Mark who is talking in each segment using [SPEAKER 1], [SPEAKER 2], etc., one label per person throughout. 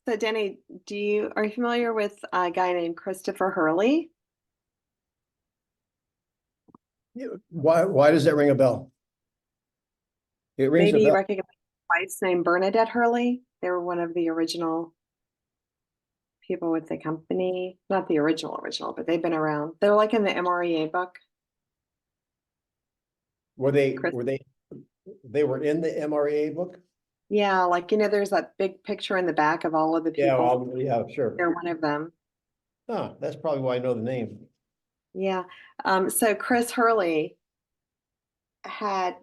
[SPEAKER 1] So Denny, are you familiar with a guy named Christopher Hurley?
[SPEAKER 2] Yeah, why does that ring a bell? It rings a
[SPEAKER 1] Maybe you
[SPEAKER 2] bell.
[SPEAKER 1] recognize his wife's name, Bernadette Hurley. They were one of the original people with the company. Not the original, but they've been around. They're like in the MREA book.
[SPEAKER 2] Were they
[SPEAKER 1] Chris,
[SPEAKER 2] were they they were in the MREA book?
[SPEAKER 1] yeah, like there's that big picture in the back of all of the
[SPEAKER 2] Yeah,
[SPEAKER 1] people.
[SPEAKER 2] well, yeah, sure.
[SPEAKER 1] They're one of them.
[SPEAKER 2] Huh, that's probably why I know the name.
[SPEAKER 1] Yeah. So Chris Hurley had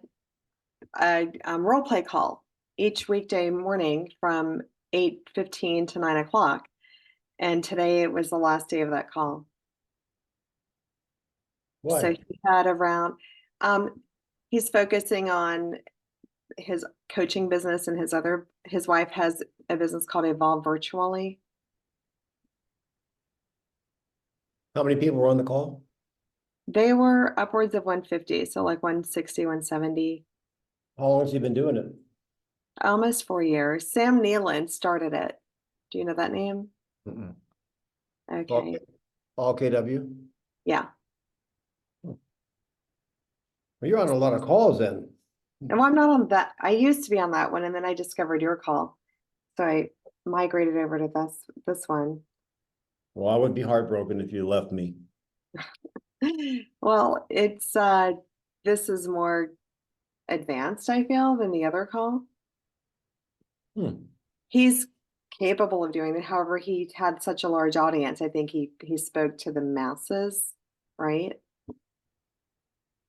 [SPEAKER 1] a role play call each weekday morning from 8:15 to 9 o'clock. And today it was the last day of that call. So
[SPEAKER 2] Why?
[SPEAKER 1] he had around, um, he's focusing on his coaching business and his wife has a business called Evolve Virtually.
[SPEAKER 2] How many people were on the call?
[SPEAKER 1] They were upwards of 150, so like 160, 170,
[SPEAKER 2] How long has he been doing it?
[SPEAKER 1] almost 4 years. Sam Nealon started it. Do you know that name?
[SPEAKER 2] Mm-mm. All,
[SPEAKER 1] Okay.
[SPEAKER 2] all KW?
[SPEAKER 1] Yeah.
[SPEAKER 2] Well, you're on a lot of calls then.
[SPEAKER 1] And well, I'm not on that. I used to be on that one, and then I discovered your call. So I migrated over to this one.
[SPEAKER 2] Well, I would be heartbroken if you left me.
[SPEAKER 1] Well, this is more advanced, I feel, than the other call.
[SPEAKER 2] Hmm.
[SPEAKER 1] He's capable of doing it. However, he had such a large audience. I think he spoke to the masses, right?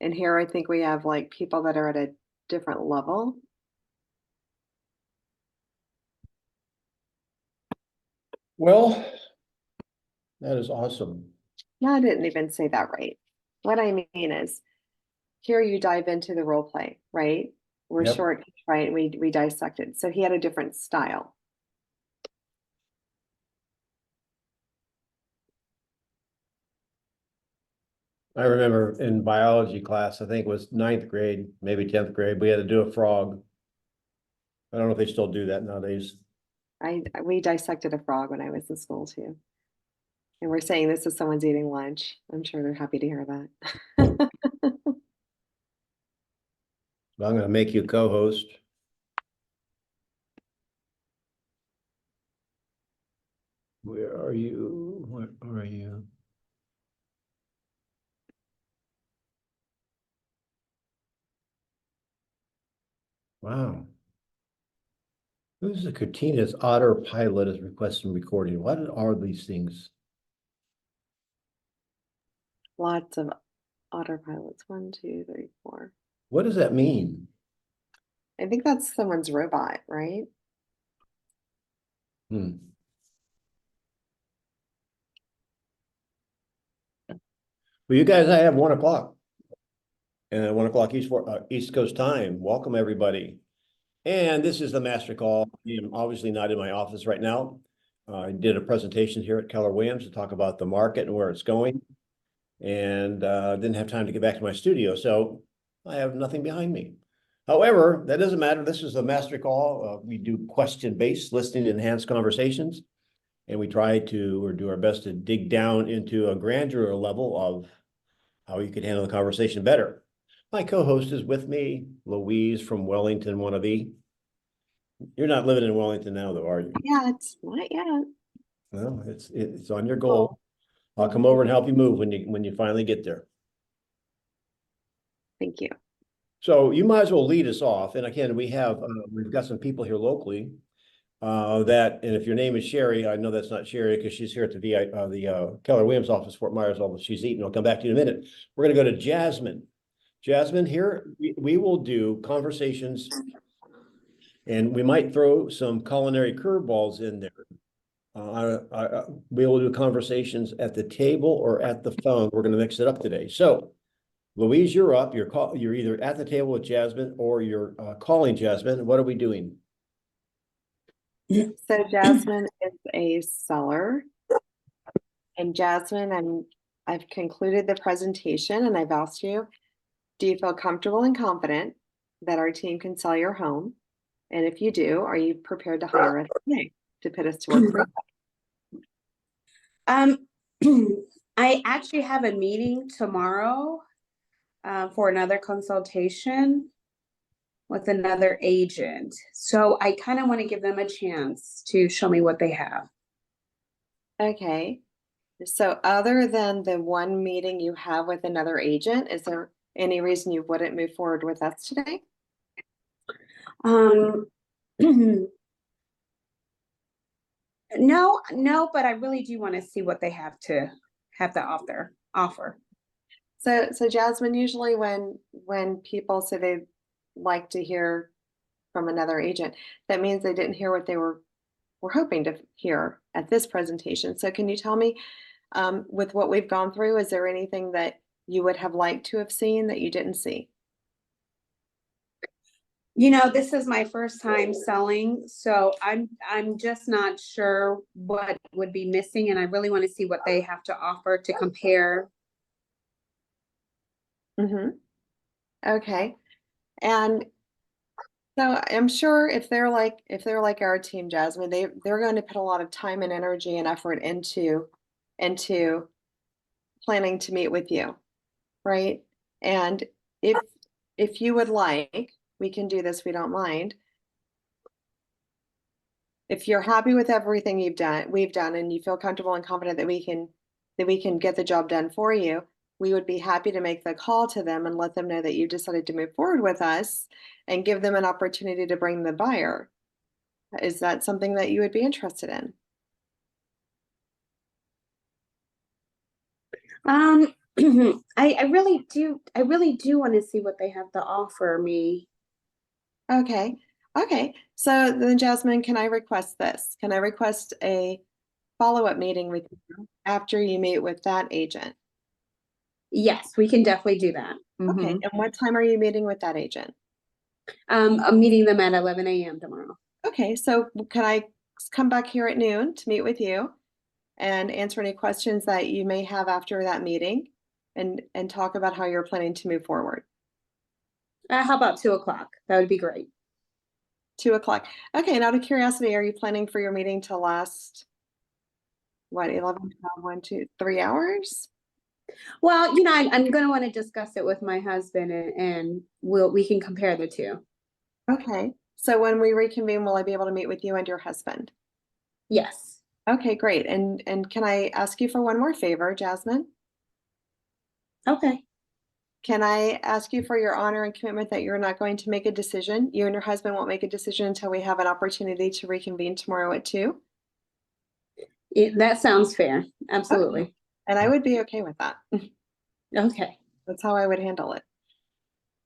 [SPEAKER 1] And here I think we have like people that are at a different level.
[SPEAKER 2] Well, that is awesome.
[SPEAKER 1] No, I didn't even say that right. What I mean is here you dive into the role play, right? We're
[SPEAKER 2] Yep.
[SPEAKER 1] short, right? We dissected. So he had a different style.
[SPEAKER 2] I remember in biology class, I think it was ninth grade, maybe 10th grade, we had to do a frog. I don't know if they still do that nowadays.
[SPEAKER 1] We dissected a frog when I was in school too. And we're saying this is someone's eating lunch. I'm sure they're happy to hear that.
[SPEAKER 2] But I'm going to make you co-host. Where are you? Where are you? Wow. Who's the Cortina's Otter pilot is requesting recording? What are these things?
[SPEAKER 1] Lots of autopilots. One, two, three, four.
[SPEAKER 2] What does that mean?
[SPEAKER 1] I think that's someone's robot, right?
[SPEAKER 2] Hmm. Well, you guys, I have 1 o'clock. And at 1 o'clock East Coast time. Welcome, everybody. And this is the master call. I'm obviously not in my office right now. I did a presentation here at Keller Williams to talk about the market and where it's going. And didn't have time to get back to my studio. So I have nothing behind me. However, that doesn't matter. This is a master call. We do question-based listening, enhanced conversations. And we try to, or do our best to dig down into a granular level of how you could handle the conversation better. My co-host is with me, Louise from Wellington, wannabe. You're not living in Wellington now, though, are you?
[SPEAKER 1] Yeah, it's not yet.
[SPEAKER 2] Well, it's on your
[SPEAKER 1] Oh,
[SPEAKER 2] goal. I'll come over and help you move when you finally get there.
[SPEAKER 1] thank you.
[SPEAKER 2] So you might as well lead us off. And again, we've got some people here locally and if your name is Sherry, I know that's not Sherry because she's here at the Keller Williams office, Fort Myers, although she's eating. I'll come back to you in a minute. We're going to go to Jasmine. Jasmine, here we will do conversations, and we might throw some culinary curveballs in there. We will do conversations at the table or at the phone. We're going to mix it up today. So, Louise, you're up. You're either at the table with Jasmine or you're calling Jasmine. What are we doing?
[SPEAKER 1] So Jasmine is a seller. And Jasmine, I've concluded the presentation and I've asked you, do you feel comfortable and confident that our team can sell your home? And if you do, are you prepared to hire us today? to put us to work for you?
[SPEAKER 3] Um, I actually have a meeting tomorrow for another consultation with another agent. So I kind of want to give them a chance to show me what they have.
[SPEAKER 1] Okay. So other than the one meeting you have with another agent, is there any reason you wouldn't move forward with us today?
[SPEAKER 3] Um, no, but I really do want to see what they have to offer.
[SPEAKER 1] So Jasmine, usually when people say they like to hear from another agent, that means they didn't hear what they were hoping to hear at this presentation. So can you tell me, with what we've gone through, is there anything that you would have liked to have seen that you didn't see?
[SPEAKER 3] You know, this is my first time selling, so I'm just not sure what would be missing, and I really want to see what they have to offer to compare.
[SPEAKER 1] Mm-hmm. Okay. And so I'm sure if they're like our team, Jasmine, they're going to put a lot of time and energy and effort into planning to meet with you, right? And if if you would like, we can do this, we don't mind. If you're happy with everything we've done, and you feel comfortable and confident that we can get the job done for you, we would be happy to make the call to them and let them know that you decided to move forward with us and give them an opportunity to bring the buyer. Is that something that you would be interested in?
[SPEAKER 3] Um, I really do want to see what they have to offer me.
[SPEAKER 1] Okay. Okay. So then, Jasmine, can I request this? Can I request a follow-up meeting with you after you meet with that agent?
[SPEAKER 3] Yes, we can definitely do that.
[SPEAKER 1] Okay.
[SPEAKER 3] Mhm.
[SPEAKER 1] And what time are you meeting with that agent?
[SPEAKER 3] I'm meeting them at 11 a.m. tomorrow.
[SPEAKER 1] Okay. So can I come back here at noon to meet with you and answer any questions that you may have after that meeting and talk about how you're planning to move forward?
[SPEAKER 3] How about 2 o'clock? That would be great.
[SPEAKER 1] 2 o'clock. Okay. And out of curiosity, are you planning for your meeting to last, what, 11, 12, 1, 2, 3 hours?
[SPEAKER 3] Well, you know, I'm going to want to discuss it with my husband, and we can compare the two.
[SPEAKER 1] Okay. So when we reconvene, will I be able to meet with you and your husband?
[SPEAKER 3] Yes.
[SPEAKER 1] Okay, great. And can I ask you for one more favor, Jasmine?
[SPEAKER 3] Okay.
[SPEAKER 1] Can I ask you for your honor and commitment that you're not going to make a decision? You and your husband won't make a decision until we have an opportunity to reconvene tomorrow at 2?
[SPEAKER 3] That sounds fair.
[SPEAKER 1] Okay.
[SPEAKER 3] Absolutely.
[SPEAKER 1] And I would be okay with that.
[SPEAKER 3] Okay.
[SPEAKER 1] That's how I would handle it.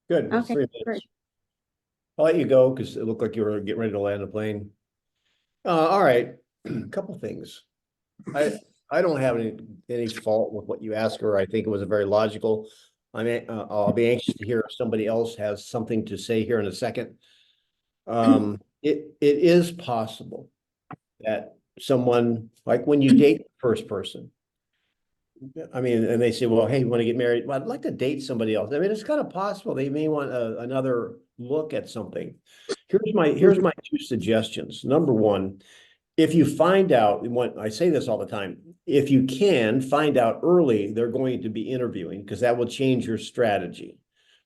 [SPEAKER 2] Good. It's
[SPEAKER 3] Okay.
[SPEAKER 2] 3 minutes.
[SPEAKER 3] Great.
[SPEAKER 2] I'll let you go because it looked like you were getting ready to land a plane. All right, a couple things. I don't have any fault with what you asked her. I think it was a very logical. I'll be anxious to hear if somebody else has something to say here in a second. It is possible that someone, like when you date the first person, I mean, and they say, well, hey, you want to get married? Well, I'd like to date somebody else. I mean, it's kind of possible they may want another look at something. Here's my two suggestions. Number one, if you find out, I say this all the time, if you can find out early, they're going to be interviewing because that will change your strategy.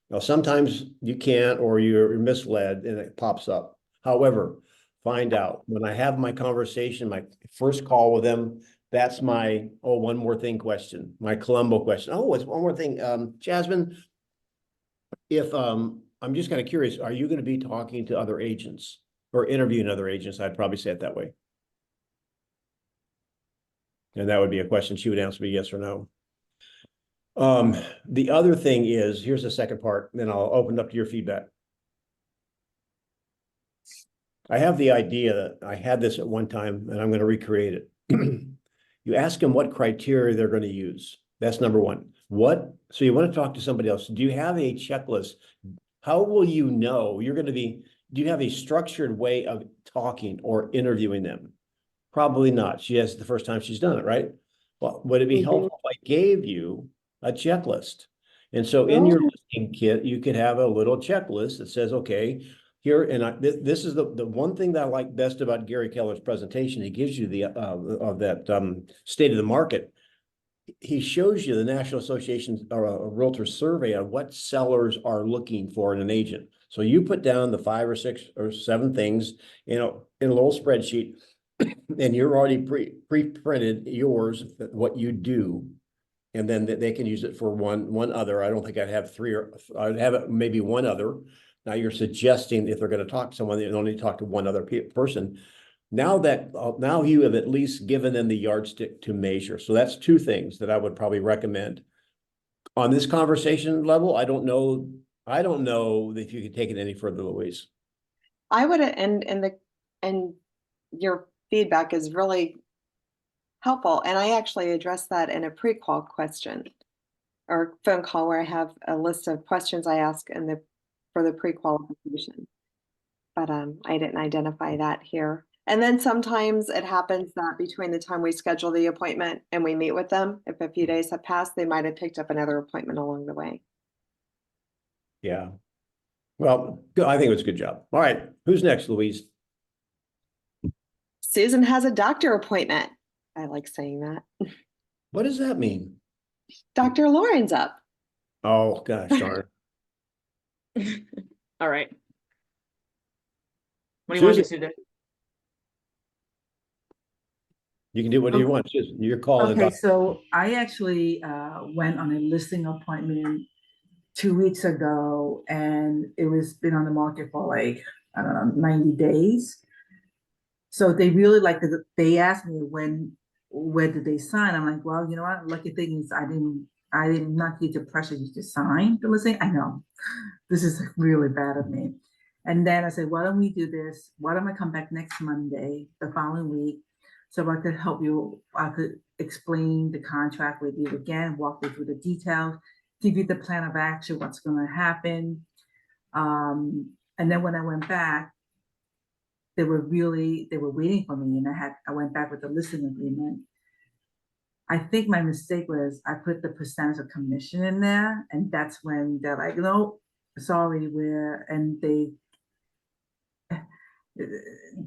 [SPEAKER 2] Now, sometimes you can't, or you're misled and it pops up. However, find out. When I have my conversation, my first call with them, that's my, one more thing question, my Columbo question. Oh, it's one more thing. Jasmine, if I'm just kind of curious, are you going to be talking to other agents or interviewing other agents? I'd probably say it that way. And that would be a question she would answer me yes or no. The other thing is, here's the second part, then I'll open up to your feedback. I have the idea that I had this at one time and I'm going to recreate it. You ask them what criteria they're going to use. That's number one. So you want to talk to somebody else. Do you have a checklist? How will you know do you have a structured way of talking or interviewing them? Probably not. She has the first time she's done it, right? Well, would it be helpful if I gave you a checklist? And so in your listening kit, you could have a little checklist that says, okay, here, and this is the one thing that I like best about Gary Keller's presentation. He gives you the of that state of the market. He shows you the National Association or a Realtor survey on what sellers are looking for in an agent. So you put down the 5 or 6 or 7 things, in a little spreadsheet, and you're already pre-printed yours, what you do. And then they can use it for one other. I don't think I'd have 3 or I'd have maybe one other. Now you're suggesting if they're going to talk to someone, they only talk to one other person. Now you have at least given them the yardstick to measure. So that's 2 things that I would probably recommend. On this conversation level, I don't know if you could take it any further, Louise.
[SPEAKER 1] I would, and your feedback is really helpful. And I actually addressed that in a pre-qual question or phone call where I have a list of questions I ask for the pre-qualification. But I didn't identify that here. And then sometimes it happens that between the time we schedule the appointment and we meet with them, if a few days have passed, they might have picked up another appointment along the way.
[SPEAKER 2] Yeah. Well, I think it was a good job. All right. Who's next, Louise?
[SPEAKER 1] Susan has a doctor appointment. I like saying that.
[SPEAKER 2] What does that mean?
[SPEAKER 1] Dr. Lauren's up.
[SPEAKER 2] Oh, gosh darn.
[SPEAKER 4] All right. What do you want me to do?
[SPEAKER 2] You can do whatever you want. You're calling.
[SPEAKER 5] Okay, so I actually went on a listing appointment 2 weeks ago, and it was been on the market for like, I don't know, 90 days. So they really they asked me where did they sign? I'm like, well, you know what? Lucky thing is I did not get the pressure you to sign the listing. I know this is really bad of me. And then I said, why don't we do this? Why don't I come back next Monday, the following week? So I could help you, I could explain the contract with you again, walk you through the details, give you the plan of action, what's gonna happen. And then when I went back, they were waiting for me, and I went back with the listing agreement. I think my mistake was I put the percentage of commission in there, and that's when they're like, no, sorry,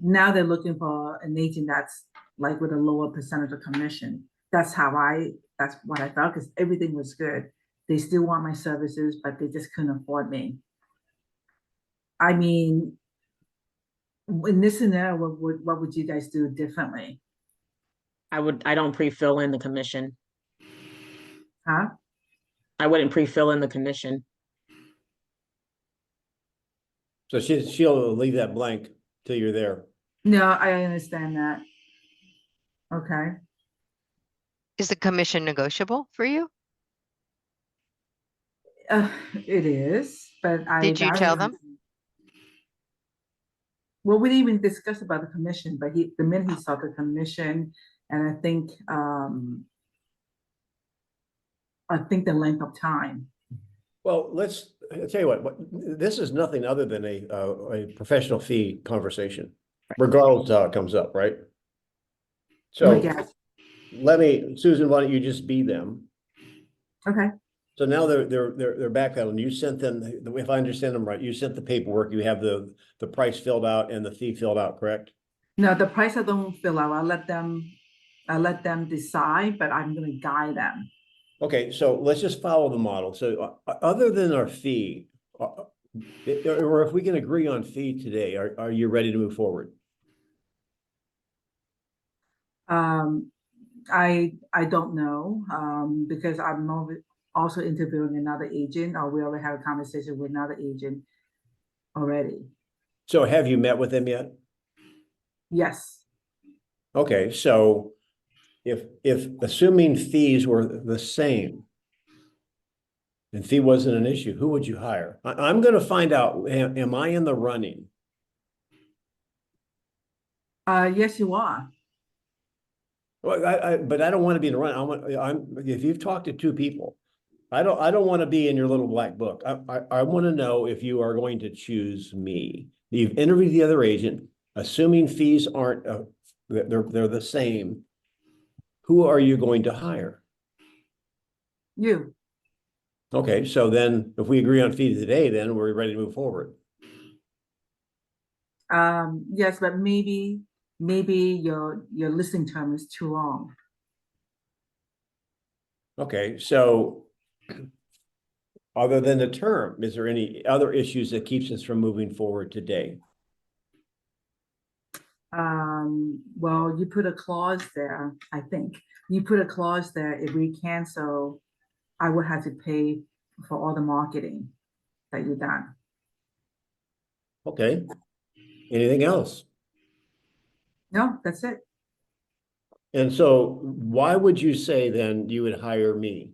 [SPEAKER 5] now they're looking for an agent that's like with a lower percentage of commission. That's what I thought, because everything was good. They still want my services, but they just couldn't afford me. I mean, in this scenario, what would you guys do differently?
[SPEAKER 4] I don't pre-fill in the commission.
[SPEAKER 5] Huh?
[SPEAKER 4] I wouldn't pre-fill in the commission.
[SPEAKER 2] So she'll leave that blank till you're there.
[SPEAKER 5] No, I understand that. Okay.
[SPEAKER 6] Is the commission negotiable for you?
[SPEAKER 5] It is, but
[SPEAKER 6] Did you tell them?
[SPEAKER 5] Well, we didn't even discuss about the commission, but the minute he saw the commission, and I think the length of time.
[SPEAKER 2] Well, I'll tell you what, this is nothing other than a professional fee conversation, regardless of how it comes up, right? So
[SPEAKER 5] Yes.
[SPEAKER 2] Susan, why don't you just be them?
[SPEAKER 5] Okay.
[SPEAKER 2] So now they're back out, and you sent them, if I understand them right, you sent the paperwork, you have the price filled out and the fee filled out, correct?
[SPEAKER 5] No, the price I don't fill out. I let them decide, but I'm gonna guide them.
[SPEAKER 2] Okay, so let's just follow the model. So other than our fee, or if we can agree on fee today, are you ready to move forward?
[SPEAKER 5] I don't know, because I'm also interviewing another agent, or we already had a conversation with another agent already.
[SPEAKER 2] So have you met with them yet?
[SPEAKER 5] Yes.
[SPEAKER 2] Okay, so if assuming fees were the same and fee wasn't an issue, who would you hire? I'm going to find out, am I in the running?
[SPEAKER 5] Yes, you are.
[SPEAKER 2] Well, but I don't want to be in the run. If you've talked to 2 people, I don't want to be in your little black book. I want to know if you are going to choose me. You've interviewed the other agent, assuming fees aren't, they're the same. Who are you going to hire?
[SPEAKER 5] You.
[SPEAKER 2] Okay, so then if we agree on fee today, then we're ready to move forward.
[SPEAKER 5] Yes, but maybe your listing term is too long.
[SPEAKER 2] Okay, so other than the term, is there any other issues that keeps us from moving forward today?
[SPEAKER 5] Well, you put a clause there, I think. You put a clause there, if we cancel, I would have to pay for all the marketing that you've done.
[SPEAKER 2] Okay, anything else?
[SPEAKER 5] No, that's it.
[SPEAKER 2] And so why would you say then you would hire me?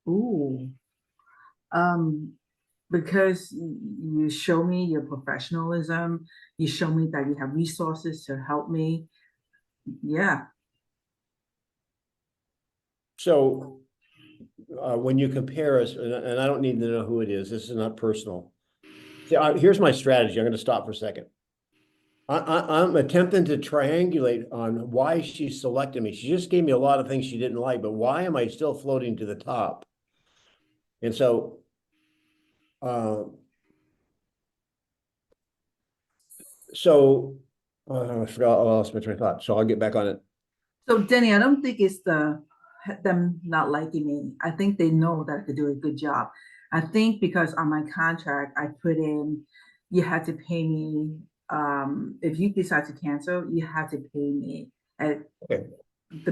[SPEAKER 5] Ooh. Um, because you show me your professionalism, you show me that you have resources to help me. Yeah,
[SPEAKER 2] So when you compare us, and I don't need to know who it is, this is not personal. See, here's my strategy. I'm going to stop for a second. I'm attempting to triangulate on why she selected me. She just gave me a lot of things she didn't like, but why am I still floating to the top? And so, uh, so I forgot, I lost my train of thought. So I'll get back on it.
[SPEAKER 5] so Denny, I don't think it's them not liking me. I think they know that I could do a good job. I think because on my contract, I put in, you had to pay me, if you decide to cancel, you have to pay me at
[SPEAKER 2] Okay.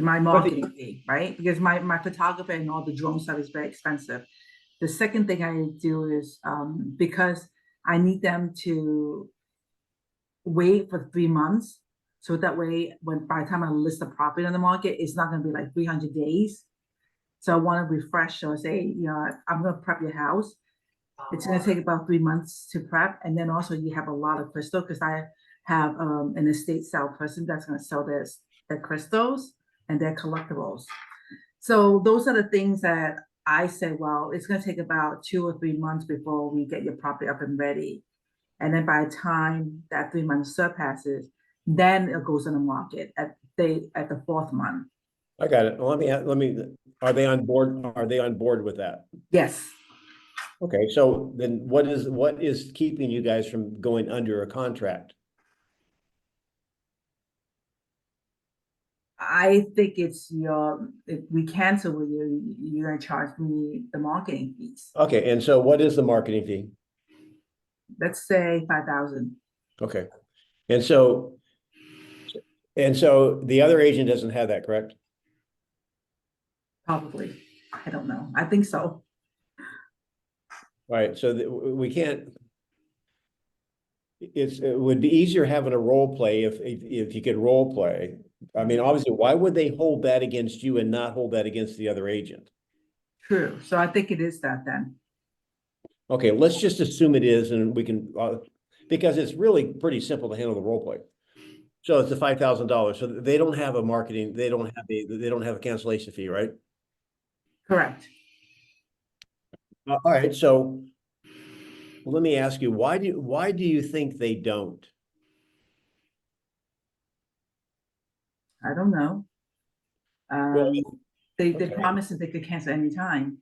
[SPEAKER 5] my marketing fee, right? Because my photographer and all the drone stuff is very expensive. The second thing I do is, because I need them to wait for 3 months. So that way, when by the time I list the property on the market, it's not gonna be like 300 days. So I want to refresh, so I say, you know, I'm gonna prep your house. It's gonna take about 3 months to prep, and then also you have a lot of crystal, because I have an estate sale person that's gonna sell their crystals and their collectibles. So those are the things that I say, well, it's gonna take about 2 or 3 months before we get your property up and ready. And then by the time that 3 months surpasses, then it goes on the market at the fourth month.
[SPEAKER 2] I got it. Well, let me, are they on board? Are they on board with that?
[SPEAKER 5] Yes.
[SPEAKER 2] Okay, so then what is keeping you guys from going under a contract?
[SPEAKER 5] I think it's if we cancel with you, you're gonna charge me the marketing fees.
[SPEAKER 2] Okay, and so what is the marketing fee?
[SPEAKER 5] Let's say 5,000.
[SPEAKER 2] Okay, and so the other agent doesn't have that, correct?
[SPEAKER 5] Probably. I don't know. I think so.
[SPEAKER 2] All right, so we can't. It would be easier having a role play if you could role play. I mean, obviously, why would they hold that against you and not hold that against the other agent?
[SPEAKER 5] True. So I think it is that then.
[SPEAKER 2] Okay, let's just assume it is, and we can, because it's really pretty simple to handle the role play. So it's the $5,000. So they don't have a marketing, they don't have a cancellation fee, right?
[SPEAKER 5] Correct.
[SPEAKER 2] All right, so let me ask you, why do you think they don't?
[SPEAKER 5] I don't know.
[SPEAKER 2] Well,
[SPEAKER 5] They
[SPEAKER 2] okay.
[SPEAKER 5] promised that they could cancel anytime.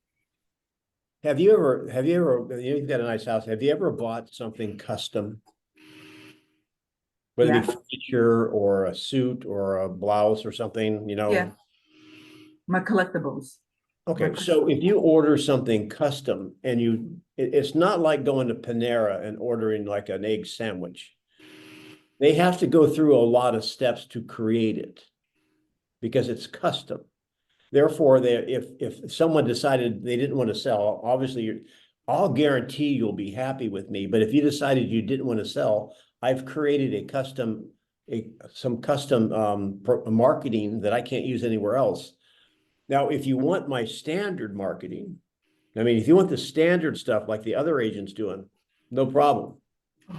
[SPEAKER 2] You've got a nice house. Have you ever bought something custom? Whether it be
[SPEAKER 5] Yeah.
[SPEAKER 2] furniture or a suit or a blouse or something, you know?
[SPEAKER 5] Yeah. My collectibles.
[SPEAKER 2] Okay, so if you order something custom and it's not like going to Panera and ordering like an egg sandwich. They have to go through a lot of steps to create it because it's custom. Therefore, if someone decided they didn't want to sell, obviously, I'll guarantee you'll be happy with me. But if you decided you didn't want to sell, I've created some custom marketing that I can't use anywhere else. Now, if you want my standard marketing, I mean, if you want the standard stuff like the other agent's doing, no problem.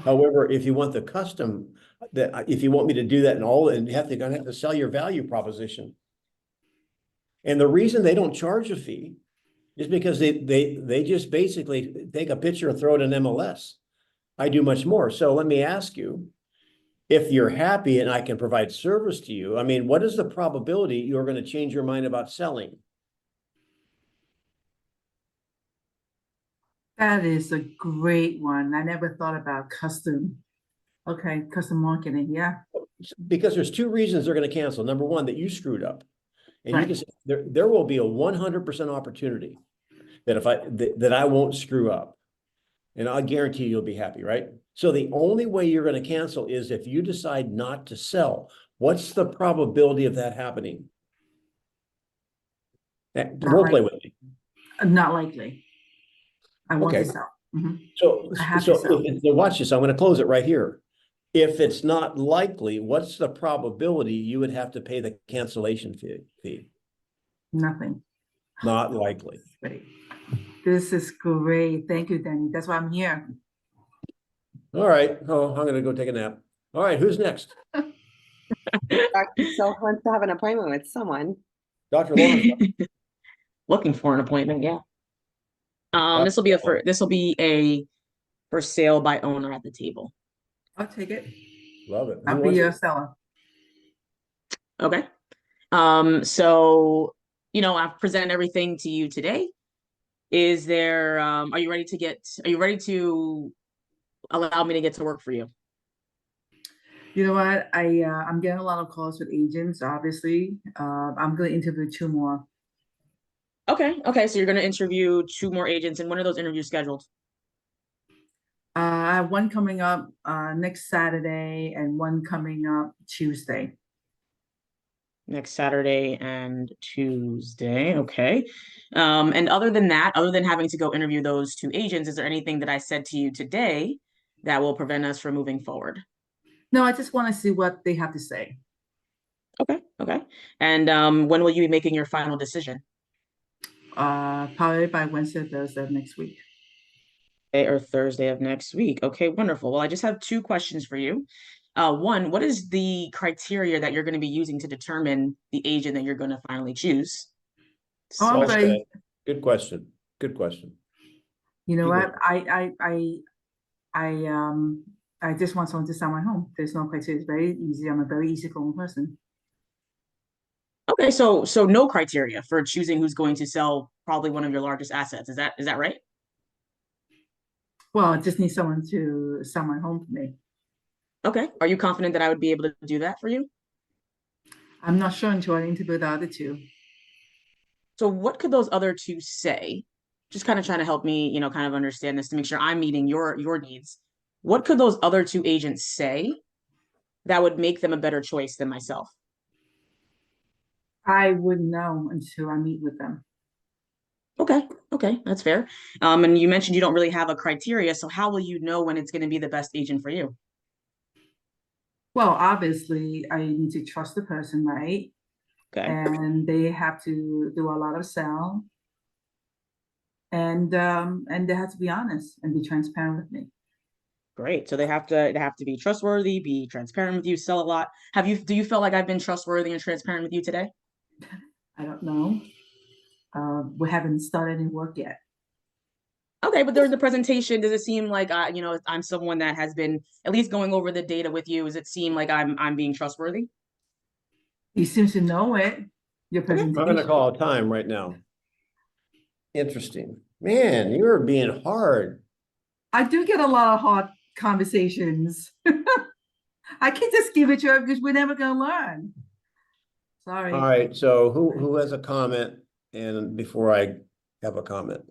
[SPEAKER 2] However, if you want the custom, if you want me to do that and gonna have to sell your value proposition. And the reason they don't charge a fee is because they just basically take a picture and throw it in MLS. I do much more. So let me ask you, if you're happy and I can provide service to you, I mean, what is the probability you're going to change your mind about selling?
[SPEAKER 5] That is a great one. I never thought about custom. Okay, custom marketing, yeah.
[SPEAKER 2] Because there's two reasons they're gonna cancel. Number one, that you screwed up. And you
[SPEAKER 5] Right.
[SPEAKER 2] can say, there will be a 100% opportunity that that I won't screw up. And I guarantee you'll be happy, right? So the only way you're gonna cancel is if you decide not to sell. What's the probability of that happening? Role play with me.
[SPEAKER 5] Not likely. I want to
[SPEAKER 2] Okay.
[SPEAKER 5] sell. Mhm.
[SPEAKER 2] So,
[SPEAKER 5] I have to sell.
[SPEAKER 2] so watch this. I'm going to close it right here. If it's not likely, what's the probability you would have to pay the cancellation fee?
[SPEAKER 5] Nothing.
[SPEAKER 2] Not likely.
[SPEAKER 5] Great. This is great. Thank you, Denny. That's why I'm here.
[SPEAKER 2] All right. Oh, I'm going to go take a nap. All right. Who's next?
[SPEAKER 1] Dr. Silk wants to have an appointment with someone.
[SPEAKER 2] Dr. Lawrence.
[SPEAKER 4] Looking for an appointment, yeah. This will be a for sale by owner at the table.
[SPEAKER 5] I'll take it.
[SPEAKER 2] Love it. Who
[SPEAKER 5] I'll be
[SPEAKER 2] wants
[SPEAKER 5] your
[SPEAKER 2] it?
[SPEAKER 5] seller.
[SPEAKER 4] Okay. So, I've presented everything to you today. Is there, are you ready to allow me to get to work for you?
[SPEAKER 5] You know what? I'm getting a lot of calls with agents, obviously. I'm going to interview 2 more.
[SPEAKER 4] Okay. So you're going to interview 2 more agents, and when are those interviews scheduled?
[SPEAKER 5] I have one coming up next Saturday and one coming up Tuesday.
[SPEAKER 4] Next Saturday and Tuesday. Okay. And other than that, other than having to go interview those 2 agents, is there anything that I said to you today that will prevent us from moving forward?
[SPEAKER 5] No, I just want to see what they have to say.
[SPEAKER 4] Okay. And when will you be making your final decision?
[SPEAKER 5] Probably by Wednesday, Thursday of next week.
[SPEAKER 4] Or Thursday of next week. Okay, wonderful. Well, I just have 2 questions for you. One, what is the criteria that you're going to be using to determine the agent that you're going to finally choose?
[SPEAKER 5] Oh, I'm
[SPEAKER 2] Well
[SPEAKER 5] very,
[SPEAKER 2] said. Good question. Good question.
[SPEAKER 5] you know
[SPEAKER 2] Keep
[SPEAKER 5] what? I just want someone to sell my home. There's no criteria. It's very easy. I'm a very easygoing person.
[SPEAKER 4] Okay, so no criteria for choosing who's going to sell probably one of your largest assets. Is that right?
[SPEAKER 5] Well, I just need someone to sell my home for me.
[SPEAKER 4] Okay. Are you confident that I would be able to do that for you?
[SPEAKER 5] I'm not sure until I interview the other 2.
[SPEAKER 4] So what could those other 2 say? Just kind of trying to help me, kind of understand this to make sure I'm meeting your needs. What could those other 2 agents say that would make them a better choice than myself?
[SPEAKER 5] I wouldn't know until I meet with them.
[SPEAKER 4] Okay, that's fair. And you mentioned you don't really have a criteria, so how will you know when it's going to be the best agent for you?
[SPEAKER 5] Well, obviously, I need to trust the person, right?
[SPEAKER 4] Okay.
[SPEAKER 5] And they have to do a lot of sell. And they have to be honest and be transparent with me.
[SPEAKER 4] Great. So they have to be trustworthy, be transparent with you, sell a lot. Do you feel like I've been trustworthy and transparent with you today?
[SPEAKER 5] I don't know. We haven't started any work yet.
[SPEAKER 4] Okay, but during the presentation, does it seem like I'm someone that has been at least going over the data with you? Does it seem like I'm being trustworthy?
[SPEAKER 5] You seem to know it. Your
[SPEAKER 2] I'm going to
[SPEAKER 5] presentation.
[SPEAKER 2] call a time right now. Interesting. Man, you're being hard.
[SPEAKER 5] I do get a lot of hard conversations. I can't just give it to her because we're never going to learn. Sorry.
[SPEAKER 2] All right. So who has a comment? And before I have a comment.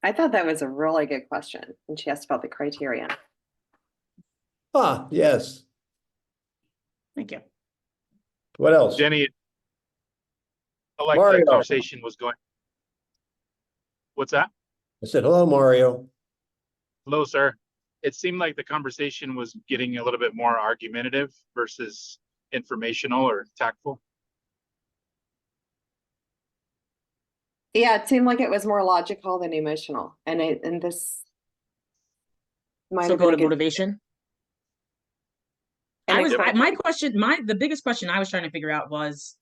[SPEAKER 1] I thought that was a really good question when she asked about the criteria.
[SPEAKER 2] Ah, yes.
[SPEAKER 4] Thank you.
[SPEAKER 2] What else?
[SPEAKER 7] Denny, I like
[SPEAKER 2] Mario.
[SPEAKER 7] the conversation was going. What's that?
[SPEAKER 2] I said, hello, Mario.
[SPEAKER 7] Hello, sir. It seemed like the conversation was getting a little bit more argumentative versus informational or tactful.
[SPEAKER 1] Yeah, it seemed like it was more logical than emotional. And this might
[SPEAKER 4] So
[SPEAKER 1] have
[SPEAKER 4] go
[SPEAKER 1] been
[SPEAKER 4] to
[SPEAKER 1] a good.
[SPEAKER 4] motivation.
[SPEAKER 1] And
[SPEAKER 4] The biggest question I was trying to figure out was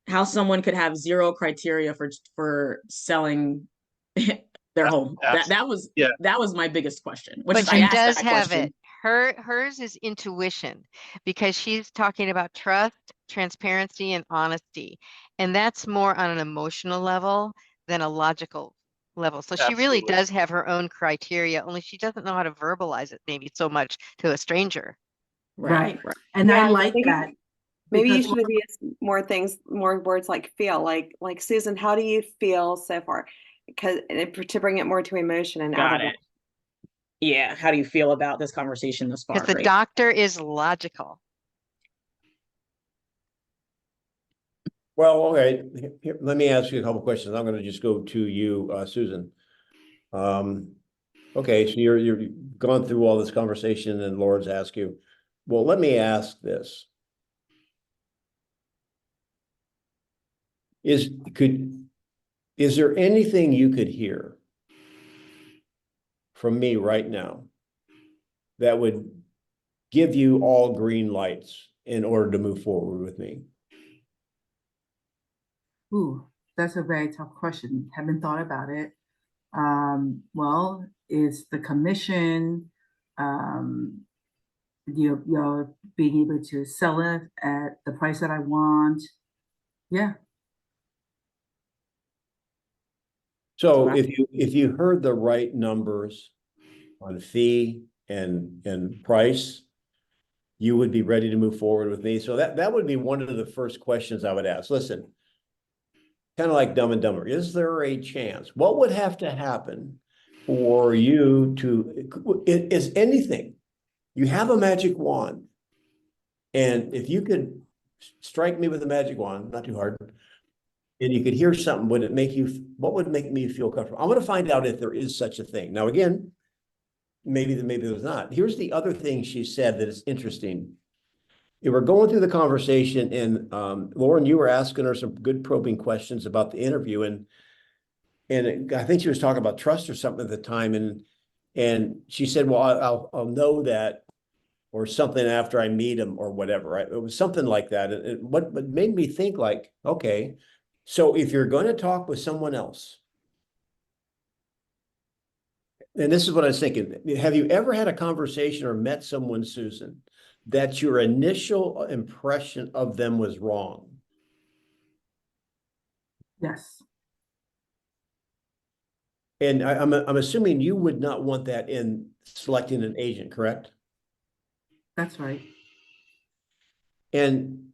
[SPEAKER 4] how someone could have 0 criteria for selling their home. That was my biggest question. Which
[SPEAKER 6] But
[SPEAKER 4] is, I
[SPEAKER 6] she
[SPEAKER 4] asked
[SPEAKER 6] does
[SPEAKER 4] that
[SPEAKER 6] have
[SPEAKER 4] question.
[SPEAKER 6] it. Hers is intuition because she's talking about trust, transparency, and honesty. And that's more on an emotional level than a logical level. So she really
[SPEAKER 7] Absolutely.
[SPEAKER 6] does have her own criteria, only she doesn't know how to verbalize it maybe so much to a stranger.
[SPEAKER 5] Right.
[SPEAKER 4] Right.
[SPEAKER 5] And I
[SPEAKER 1] Yeah,
[SPEAKER 5] like
[SPEAKER 1] maybe-
[SPEAKER 5] that.
[SPEAKER 1] Maybe you
[SPEAKER 5] because-
[SPEAKER 1] should have used more things, more words like feel, like Susan, how do you feel so far? Because to bring it more to emotion and out
[SPEAKER 4] Got
[SPEAKER 1] of
[SPEAKER 4] it. Yeah. How do you feel about this conversation thus far?
[SPEAKER 6] Because the
[SPEAKER 4] Great.
[SPEAKER 6] doctor is logical.
[SPEAKER 2] Well, okay, here, let me ask you a couple questions. I'm gonna just go to you, Susan. Okay, so you've gone through all this conversation and Lauren's asked you, well, let me ask this. Is there anything you could hear from me right now that would give you all green lights in order to move forward with me?
[SPEAKER 5] Ooh, that's a very tough question. Haven't thought about it. Well, is the commission, you're being able to sell it at the price that I want? Yeah,
[SPEAKER 2] So
[SPEAKER 4] Okay.
[SPEAKER 2] if you heard the right numbers on fee and price, you would be ready to move forward with me. So that would be one of the first questions I would ask. Listen, kind of like Dumb and Dumber, is there a chance? What would have to happen for you to, is anything, you have a magic wand, and if you could strike me with a magic wand, not too hard, and you could hear something, would it make you, what would make me feel comfortable? I want to find out if there is such a thing. Now, again, maybe there's not. Here's the other thing she said that is interesting. We were going through the conversation, and Lauren, you were asking her some good probing questions about the interview, and I think she was talking about trust or something at the time, and she said, "Well, I'll know that, or something after I meet him, or whatever." Right? It was something like that. And what made me think, like, okay, so if you're going to talk with someone else, and this is what I was thinking, have you ever had a conversation or met someone, Susan, that your initial impression of them was wrong?
[SPEAKER 5] yes,
[SPEAKER 2] And I'm assuming you would not want that in selecting an agent, correct?
[SPEAKER 5] that's right.
[SPEAKER 2] And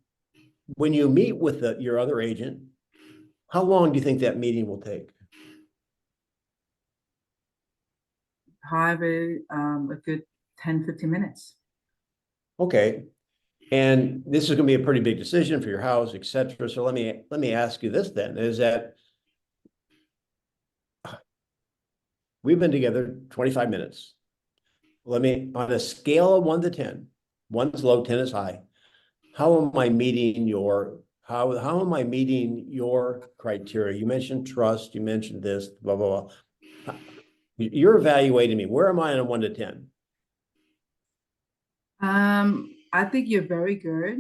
[SPEAKER 2] when you meet with your other agent, how long do you think that meeting will take?
[SPEAKER 5] However, a good 10-15 minutes.
[SPEAKER 2] Okay. And this is going to be a pretty big decision for your house, et cetera. So let me ask you this then, is that we've been together 25 minutes. On a scale of 1 to 10, 1 is low, 10 is high. How am I meeting how am I meeting your criteria? You mentioned trust, you mentioned this, blah, blah, blah. You're evaluating me. Where am I on a 1 to 10?
[SPEAKER 5] I think you're very good.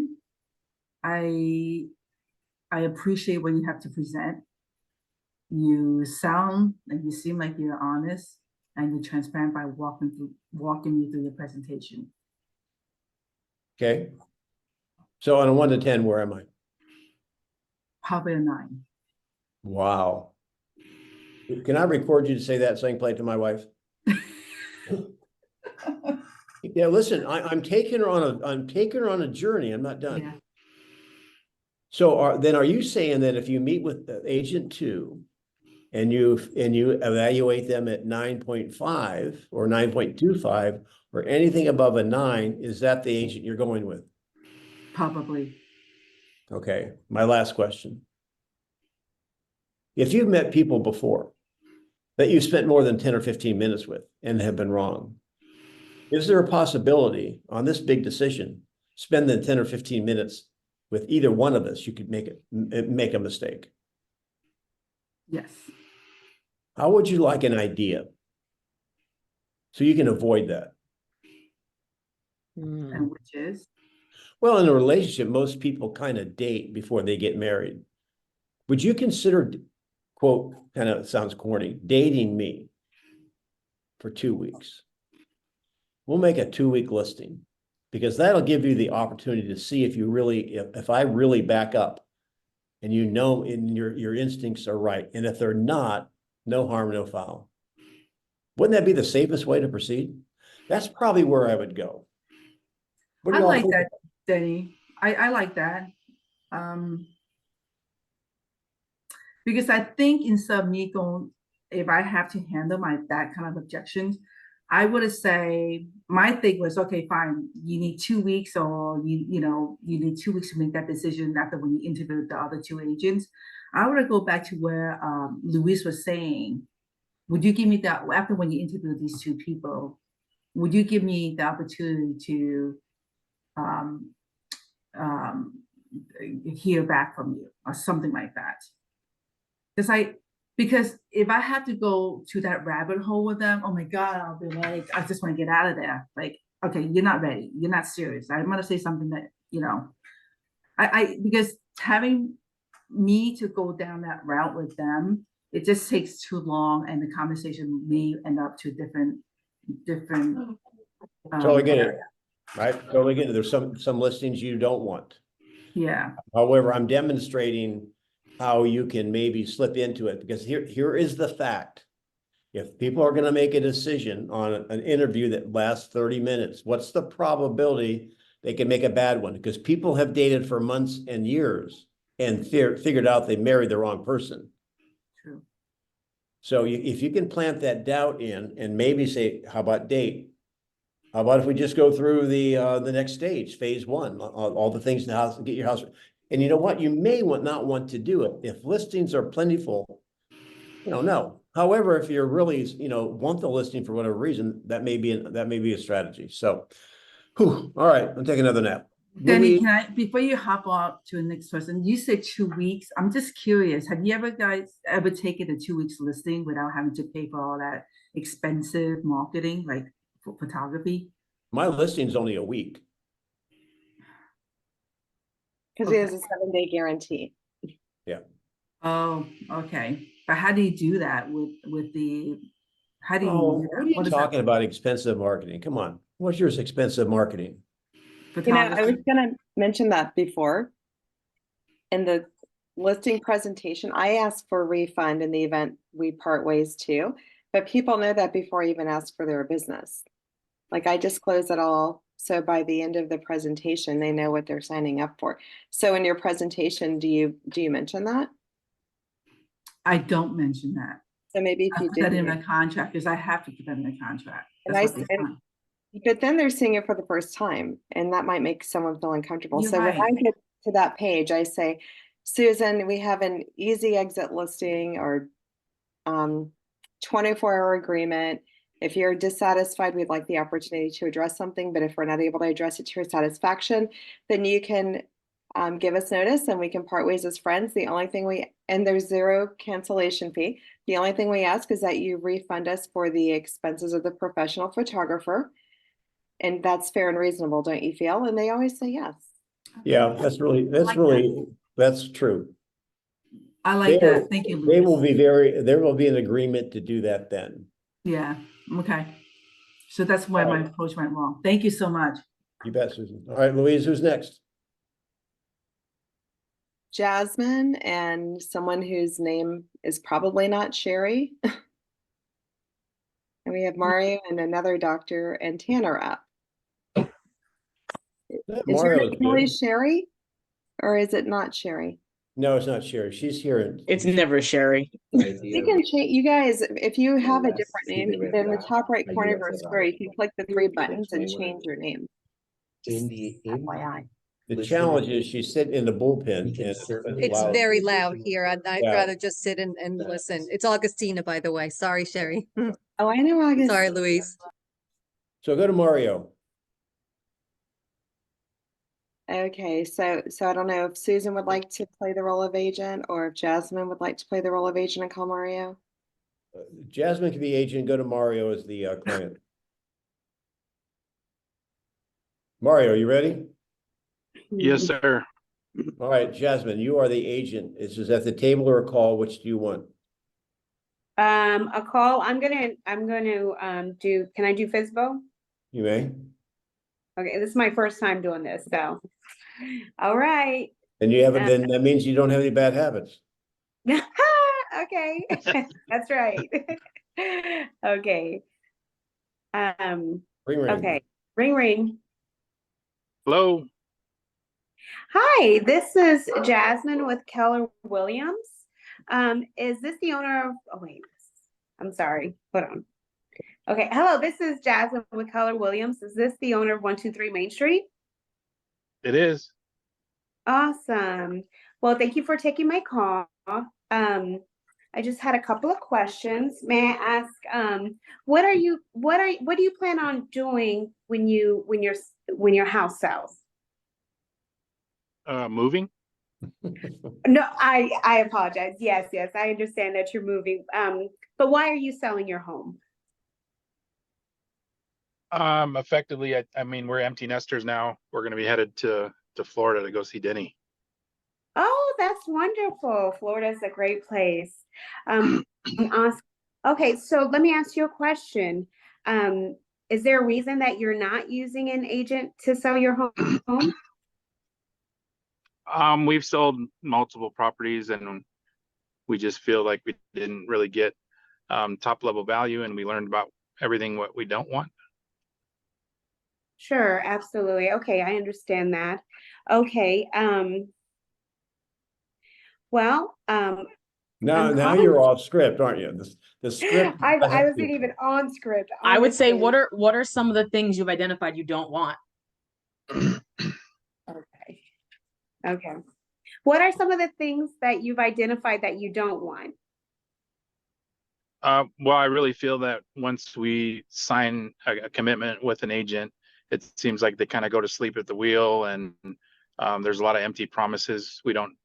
[SPEAKER 5] I appreciate what you have to present. You sound and you seem like you're honest and you're transparent by walking me through your presentation.
[SPEAKER 2] Okay. So on a 1 to 10, where am I?
[SPEAKER 5] Probably a 9.
[SPEAKER 2] Wow. Can I record you to say that same plate to my wife? Yeah, listen, I'm taking her on a journey. I'm not done.
[SPEAKER 5] Yeah.
[SPEAKER 2] So then are you saying that if you meet with agent 2 and you evaluate them at 9.5 or 9.25 or anything above a 9, is that the agent you're going with?
[SPEAKER 5] Probably.
[SPEAKER 2] Okay, my last question. If you've met people before that you spent more than 10 or 15 minutes with and have been wrong, is there a possibility on this big decision, spend the 10 or 15 minutes with either one of us, you could make a mistake?
[SPEAKER 5] Yes.
[SPEAKER 2] How would you like an idea so you can avoid that?
[SPEAKER 4] Hmm.
[SPEAKER 5] And which is?
[SPEAKER 2] Well, in a relationship, most people kind of date before they get married. Would you consider, quote, kind of sounds corny, dating me for 2 weeks? We'll make a 2-week listing because that'll give you the opportunity to see if I really back up and and your instincts are right. And if they're not, No harm, no foul. Wouldn't that be the safest way to proceed? That's probably where I would go. What do
[SPEAKER 5] I
[SPEAKER 2] you all
[SPEAKER 5] like
[SPEAKER 2] think?
[SPEAKER 5] that, Denny. I like that. Because I think instead of me going, if I have to handle that kind of objections, I would say my thing was, okay, fine, you need 2 weeks, or you need 2 weeks to make that decision after when you interview the other two agents. I want to go back to where Luis was saying, would you give me that after when you interview these two people, would you give me the opportunity to um, um, hear back from you or something like that? Because if I had to go to that rabbit hole with them, oh my God, I'll be like, I just want to get out of there. Like, okay, you're not ready. You're not serious. I'm gonna say something that, because having me to go down that route with them, it just takes too long, and the conversation may end up to different.
[SPEAKER 2] So I get it,
[SPEAKER 5] area.
[SPEAKER 2] right? So again, there's some listings you don't want.
[SPEAKER 5] Yeah,
[SPEAKER 2] However, I'm demonstrating how you can maybe slip into it, because here is the fact. If people are going to make a decision on an interview that lasts 30 minutes, what's the probability they can make a bad one? Because people have dated for months and years and figured out they married the wrong person.
[SPEAKER 5] true.
[SPEAKER 2] So if you can plant that doubt in and maybe say, how about date? How about if we just go through the next stage, phase one, all the things in the house, get your house. And you know what? You may not want to do it. If listings are plentiful, no. However, if you're really, want the listing for whatever reason, that may be a strategy. So, all right, I'll take another nap.
[SPEAKER 5] Denny,
[SPEAKER 2] Louise,
[SPEAKER 5] can I, before you hop off to the next person, you said 2 weeks. I'm just curious. Have you guys ever taken a 2 weeks listing without having to pay for all that expensive marketing, like for photography?
[SPEAKER 2] my listing's only a week.
[SPEAKER 1] Because it has a 7-day guarantee.
[SPEAKER 5] Oh, okay. But how do you do that with the, how do you
[SPEAKER 2] Oh,
[SPEAKER 5] do
[SPEAKER 2] what
[SPEAKER 5] that?
[SPEAKER 2] are you
[SPEAKER 5] is that?
[SPEAKER 2] talking about expensive marketing? Come on. What's yours expensive marketing?
[SPEAKER 1] I
[SPEAKER 5] Photography?
[SPEAKER 1] was gonna mention that before. In the listing presentation, I asked for a refund in the event we part ways too, but people know that before I even ask for their business. Like I disclose it all, so by the end of the presentation, they know what they're signing up for. So in your presentation, do you mention that?
[SPEAKER 5] I don't mention that.
[SPEAKER 1] So maybe if
[SPEAKER 5] I
[SPEAKER 1] you
[SPEAKER 5] put that in
[SPEAKER 1] did,
[SPEAKER 5] my contract, because I have to put that in the contract.
[SPEAKER 1] And
[SPEAKER 5] That's
[SPEAKER 1] I
[SPEAKER 5] what they
[SPEAKER 1] said-
[SPEAKER 5] sign.
[SPEAKER 1] but then they're seeing it for the first time, and that might make someone feel uncomfortable.
[SPEAKER 5] You're
[SPEAKER 1] So when I
[SPEAKER 5] right.
[SPEAKER 1] get to that page, I say, Susan, we have an easy exit listing or 24-hour agreement. If you're dissatisfied, we'd like the opportunity to address something, but if we're not able to address it to your satisfaction, then you can give us notice and we can part ways as friends. The only thing and there's 0 cancellation fee. The only thing we ask is that you refund us for the expenses of the professional photographer. And that's fair and reasonable, don't you feel? And they always say yes.
[SPEAKER 2] Yeah, that's true.
[SPEAKER 5] I like
[SPEAKER 2] There
[SPEAKER 5] that. Thank you, Louis.
[SPEAKER 2] there will be an agreement to do that then.
[SPEAKER 5] Yeah, okay. So that's why
[SPEAKER 2] All
[SPEAKER 5] my
[SPEAKER 2] right.
[SPEAKER 5] approach went wrong. Thank you so much.
[SPEAKER 2] You bet, Susan. All right, Louise, who's next?
[SPEAKER 1] Jasmine and someone whose name is probably not Sherry. And we have Mario and another doctor and Tanner up. Is your
[SPEAKER 2] Mario
[SPEAKER 1] name
[SPEAKER 2] is
[SPEAKER 1] really
[SPEAKER 2] good.
[SPEAKER 1] Sherry? Or is it not Sherry?
[SPEAKER 2] No, it's not Sherry. She's here.
[SPEAKER 4] It's never Sherry.
[SPEAKER 1] You can change, you guys, if you have a different name, then in the top right corner of our square, you can click the 3 buttons and change your name. Just FYI.
[SPEAKER 2] The challenge is she's sitting in the bullpen. And
[SPEAKER 8] It's
[SPEAKER 2] loud.
[SPEAKER 8] very loud here. I'd
[SPEAKER 2] Yeah.
[SPEAKER 8] rather just sit and listen. It's Augustina, by the way. Sorry, Sherry.
[SPEAKER 1] Oh, I know, August.
[SPEAKER 8] Sorry, Louise.
[SPEAKER 2] So go to Mario.
[SPEAKER 1] Okay, so I don't know if Susan would like to play the role of agent or if Jasmine would like to play the role of agent and call Mario.
[SPEAKER 2] Jasmine can be agent. Go to Mario as the client. Mario, you ready?
[SPEAKER 7] Yes, sir.
[SPEAKER 2] All right, Jasmine, you are the agent. This is at the table or a call. Which do you want?
[SPEAKER 3] A call. I'm gonna do, can I do FISBO?
[SPEAKER 2] You may.
[SPEAKER 3] Okay, this is my first time doing this, so. All right.
[SPEAKER 2] And you haven't, then that means you don't have any bad habits.
[SPEAKER 3] Okay, Okay, that's right. Okay.
[SPEAKER 2] Ring, ring.
[SPEAKER 3] Okay, ring, ring.
[SPEAKER 7] Hello.
[SPEAKER 3] Hi, this is Jasmine with Keller Williams. Is this the owner of, oh wait, I'm sorry, hold on. Okay, hello, this is Jasmine with Keller Williams. Is this the owner of 123 Main Street?
[SPEAKER 7] It is.
[SPEAKER 3] Awesome. Well, thank you for taking my call. I just had a couple of questions. May I ask, what do you plan on doing when your house sells?
[SPEAKER 7] Moving.
[SPEAKER 3] No, I apologize. Yes, I understand that you're moving. But why are you selling your home?
[SPEAKER 7] Effectively, I mean, we're empty nesters now. We're going to be headed to Florida to go see Denny.
[SPEAKER 3] Oh, that's wonderful. Florida is a great place. Awesome. Okay, so let me ask you a question. Is there a reason that you're not using an agent to sell your home?
[SPEAKER 7] We've sold multiple properties and we just feel like we didn't really get top level value, and we learned about everything what we don't want.
[SPEAKER 3] Sure, absolutely. Okay, I understand that. Okay, well,
[SPEAKER 2] Now
[SPEAKER 3] calling-
[SPEAKER 2] you're off script, aren't you? The script.
[SPEAKER 3] I wasn't even on script.
[SPEAKER 4] I would say,
[SPEAKER 3] honestly.
[SPEAKER 4] what are some of the things you've identified you don't want?
[SPEAKER 3] Okay. Okay. What are some of the things that you've identified that you don't want?
[SPEAKER 7] Well, I really feel that once we sign a commitment with an agent, it seems like they kind of go to sleep at the wheel, and there's a lot of empty promises. We don't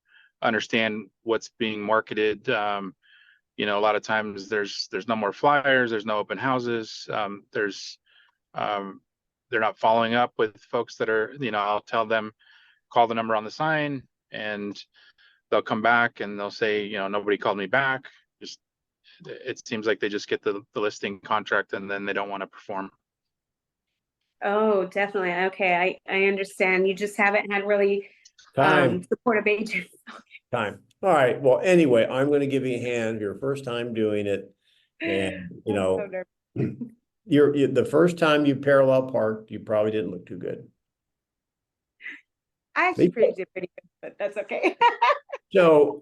[SPEAKER 7] understand what's being marketed. You know, a lot of times there's no more flyers, there's no open houses. They're not following up with folks that are, you know, I'll tell them, call the number on the sign, and they'll come back and they'll say, you know, nobody called me back. Just, it seems like they just get the listing contract and then they don't want to perform.
[SPEAKER 3] Oh, definitely. Okay, I understand. You just haven't had really
[SPEAKER 2] Time.
[SPEAKER 3] supportive agents.
[SPEAKER 2] Time. All right. Well, anyway, I'm going to give you a hand. Your first time doing it, and you
[SPEAKER 3] I'm so
[SPEAKER 2] know,
[SPEAKER 3] nervous.
[SPEAKER 2] you're the first time you parallel parked, you probably didn't look too good.
[SPEAKER 3] I actually did pretty good, but that's okay.
[SPEAKER 2] So,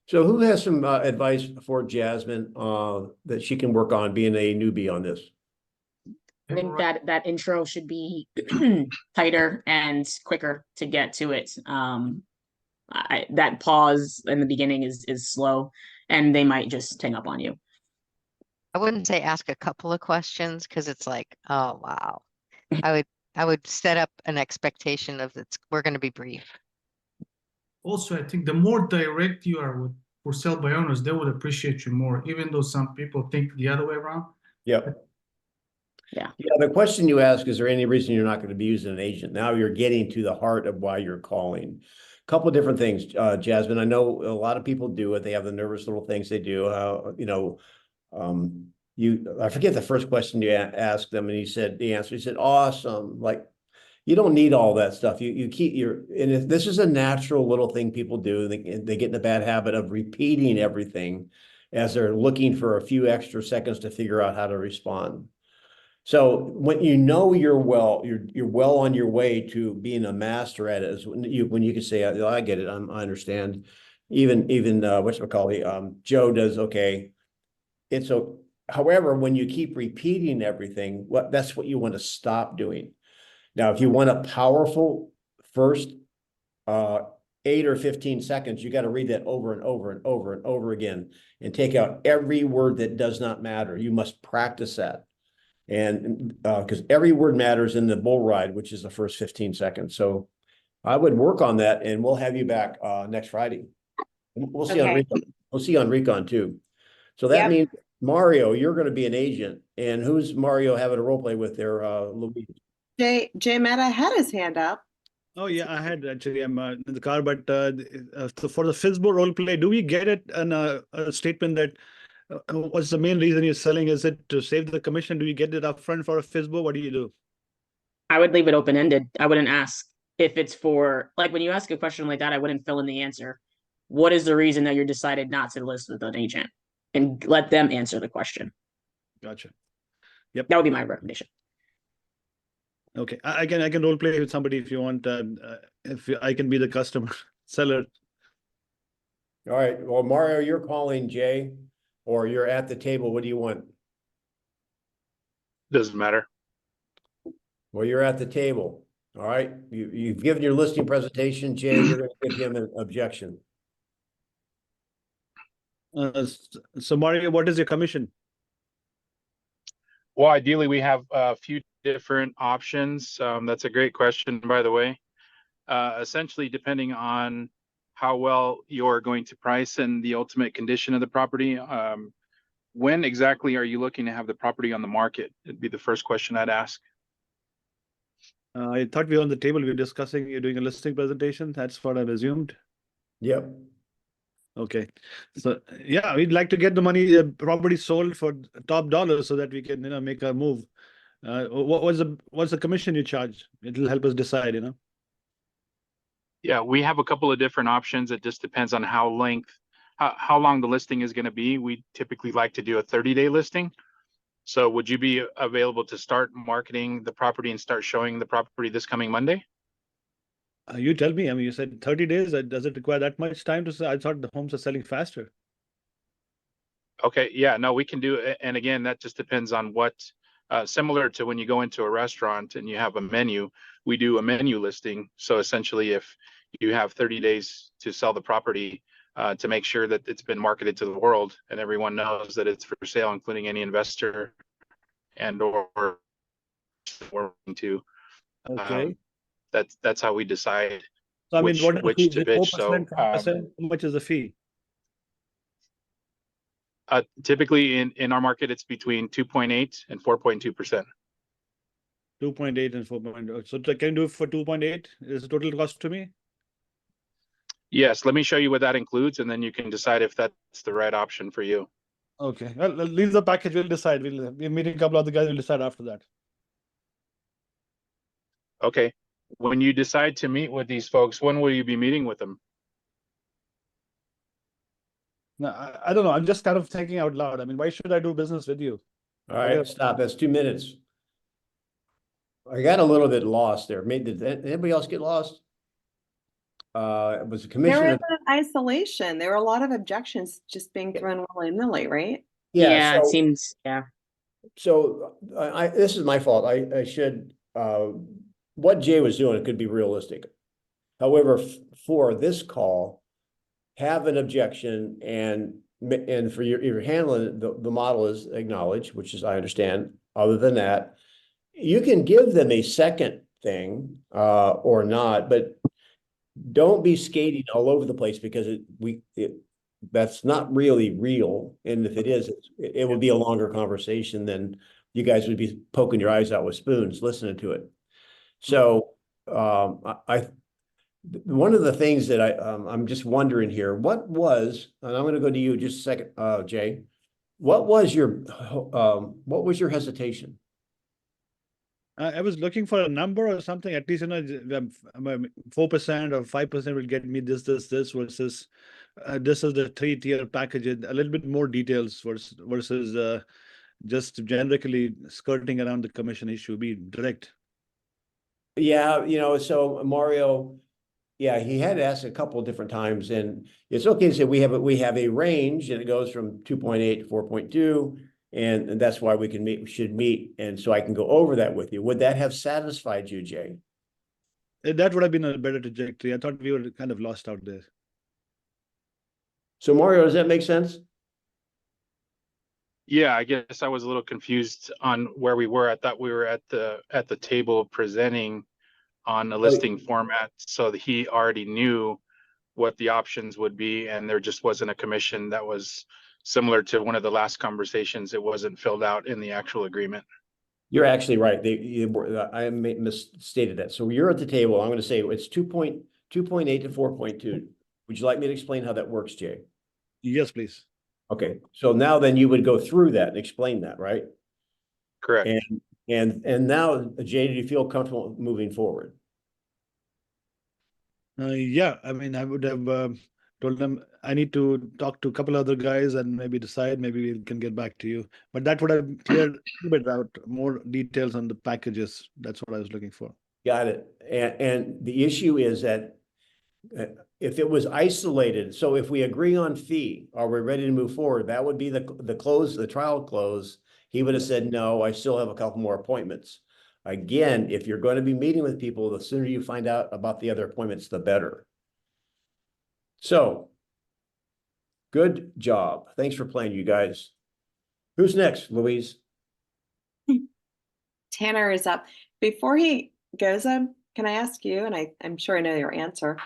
[SPEAKER 2] so who has some advice for Jasmine that she can work on being a newbie on this?
[SPEAKER 4] I think that intro should be tighter and quicker to get to it. That pause in the beginning is slow, and they might just hang up on you.
[SPEAKER 6] I wouldn't say ask a couple of questions because it's like, oh wow. I would set up an expectation of we're going to be brief.
[SPEAKER 9] Also, I think the more direct you are with for sale by owners, they would appreciate you more, even though some people think the other way around.
[SPEAKER 2] Yep.
[SPEAKER 4] Yeah.
[SPEAKER 2] The question you ask, is there any reason you're not going to be using an agent? Now you're getting to the heart of why you're calling. A couple of different things, Jasmine. I know a lot of people do it. They have the nervous little things they do. You know, I forget the first question you asked them, and he said awesome. Like, you don't need all that stuff. You keep and if this is a natural little thing people do, they get in a bad habit of repeating everything as they're looking for a few extra seconds to figure out how to respond. So when you know you're well on your way to being a master at it, is when you can say, I get it, I understand. Even whatchamacallit, Joe does okay. It's so. However, when you keep repeating everything, that's what you want to stop doing. Now, if you want a powerful first 8 or 15 seconds, you got to read that over and over and over and over again, and take out every word that does not matter. You must practice that. And because every word matters in the bull ride, which is the first 15 seconds. So I would work on that, and we'll have you back next Friday. We'll see on Recon. We'll see on Recon too. So that means, Mario, you're going to be an agent. And who's Mario having a role play with there, Louise?
[SPEAKER 1] Jay Meta had his hand up.
[SPEAKER 10] Oh yeah, I had actually. I'm in the car, but so for the FISBO role play, do we get it in a statement that what's the main reason you're selling? Is it to save the commission? Do you get it upfront for a FISBO? What do you do?
[SPEAKER 4] I would leave it open-ended. I wouldn't ask if it's for, like, when you ask a question like that, I wouldn't fill in the answer. what is the reason that you're decided not to list with an agent? And let them answer the question.
[SPEAKER 10] Gotcha.
[SPEAKER 4] That would be my recommendation.
[SPEAKER 10] Okay, I can role play with somebody if you want. If I can be the customer seller.
[SPEAKER 2] All right, well, Mario, you're calling Jay, or you're at the table. What do you want?
[SPEAKER 7] Doesn't matter.
[SPEAKER 2] Well, you're at the table. All right, you've given your listing presentation, Jay. You're going to give him an objection.
[SPEAKER 10] So Mario, what is your commission?
[SPEAKER 7] Well, ideally, we have a few different options. That's a great question, by the way. Essentially, depending on how well you're going to price and the ultimate condition of the property, when exactly are you looking to have the property on the market? It'd be the first question I'd ask.
[SPEAKER 10] I thought we were on the table. We were discussing you're doing a listing presentation. That's what I assumed.
[SPEAKER 2] Yep.
[SPEAKER 10] Okay, so yeah, we'd like to get the money property sold for top dollar so that we can make a move. What's the commission you charge? It'll help us decide.
[SPEAKER 7] Yeah, we have a couple of different options. It just depends on how long the listing is going to be. We typically like to do a 30-day listing. So would you be available to start marketing the property and start showing the property this coming Monday?
[SPEAKER 10] You tell me. I mean, you said 30 days. Does it require that much time to sell? I thought the homes are selling faster.
[SPEAKER 7] Okay, yeah, no, we can do it. And again, that just depends on what, similar to when you go into a restaurant and you have a menu, we do a menu listing. So essentially, if you have 30 days to sell the property, to make sure that it's been marketed to the world and everyone knows that it's for sale, including any investor and or to,
[SPEAKER 10] Okay.
[SPEAKER 7] that's how we decide
[SPEAKER 10] So I mean, what is the
[SPEAKER 7] which
[SPEAKER 10] fee?
[SPEAKER 7] to
[SPEAKER 10] Is it
[SPEAKER 7] pitch.
[SPEAKER 10] 4%,
[SPEAKER 7] So
[SPEAKER 10] 5%? How much is the fee?
[SPEAKER 7] typically in our market, it's between 2.8 and 4.2%.
[SPEAKER 10] 2.8 and 4.0. So can you do it for 2.8? Is the total cost to me?
[SPEAKER 7] Yes, let me show you what that includes, and then you can decide if that's the right option for you.
[SPEAKER 10] Okay. Well, leave the package. We'll decide. We're meeting a couple of the guys. We'll decide after that.
[SPEAKER 7] Okay. When you decide to meet with these folks, when will you be meeting with them?
[SPEAKER 10] No, I don't know. I'm just kind of thinking out loud. I mean, why should I do business with you?
[SPEAKER 2] All right, stop. That's 2 minutes. I got a little bit lost there. Did anybody else get lost? It was a
[SPEAKER 1] There
[SPEAKER 2] commissioner.
[SPEAKER 1] was an isolation. There were a lot of objections just being thrown willy-nilly, right?
[SPEAKER 2] Yeah,
[SPEAKER 4] It
[SPEAKER 2] so,
[SPEAKER 4] seems, yeah.
[SPEAKER 2] so this is my fault. I should, what Jay was doing could be realistic. However, for this call, have an objection and for your handling, the model is acknowledged, which is, I understand. Other than that, you can give them a second thing, or not, but don't be skating all over the place because that's not really real. And if it is, it would be a longer conversation than you guys would be poking your eyes out with spoons listening to it. So, one of the things that I'm just wondering here, and I'm going to go to you just a second, Jay. What was your hesitation?
[SPEAKER 10] I was looking for a number or something. At least 4% or 5% will get me this versus this is the 3-tier package. A little bit more details versus just generically skirting around the commission issue. Be direct.
[SPEAKER 2] Yeah, so Mario, yeah, he had asked a couple of different times, and it's okay to say we have a range, and it goes from 2.8 to 4.2. And that's why we should meet. And so I can go over that with you. Would that have satisfied you, Jay?
[SPEAKER 10] That would have been a better trajectory. I thought we were kind of lost out there.
[SPEAKER 2] So Mario, does that make sense?
[SPEAKER 7] Yeah, I guess I was a little confused on where we were. I thought we were at the table presenting on a listing format, so that he already knew what the options would be, and there just wasn't a commission that was similar to one of the last conversations. It wasn't filled out in the actual agreement.
[SPEAKER 2] You're actually right. I misstated that. So you're at the table. I'm going to say it's 2.8 to 4.2. Would you like me to explain how that works, Jay?
[SPEAKER 10] Yes, please.
[SPEAKER 2] Okay. So now then you would go through that and explain that, right?
[SPEAKER 7] Correct.
[SPEAKER 2] And now, Jay, do you feel comfortable moving forward?
[SPEAKER 10] Yeah, I mean, I would have told them I need to talk to a couple other guys and maybe decide, maybe we can get back to you. But that would have cleared a bit out, more details on the packages. That's what I was looking for.
[SPEAKER 2] Got it. And the issue is that if it was isolated, so if we agree on fee, are we ready to move forward? That would be the trial close. He would have said, no, I still have a couple more appointments. Again, if you're going to be meeting with people, the sooner you find out about the other appointments, the better. So, good job. Thanks for playing, you guys. Who's next, Louise?
[SPEAKER 1] Tanner is up. Before he goes up, can I ask you, and I'm sure I know your answer.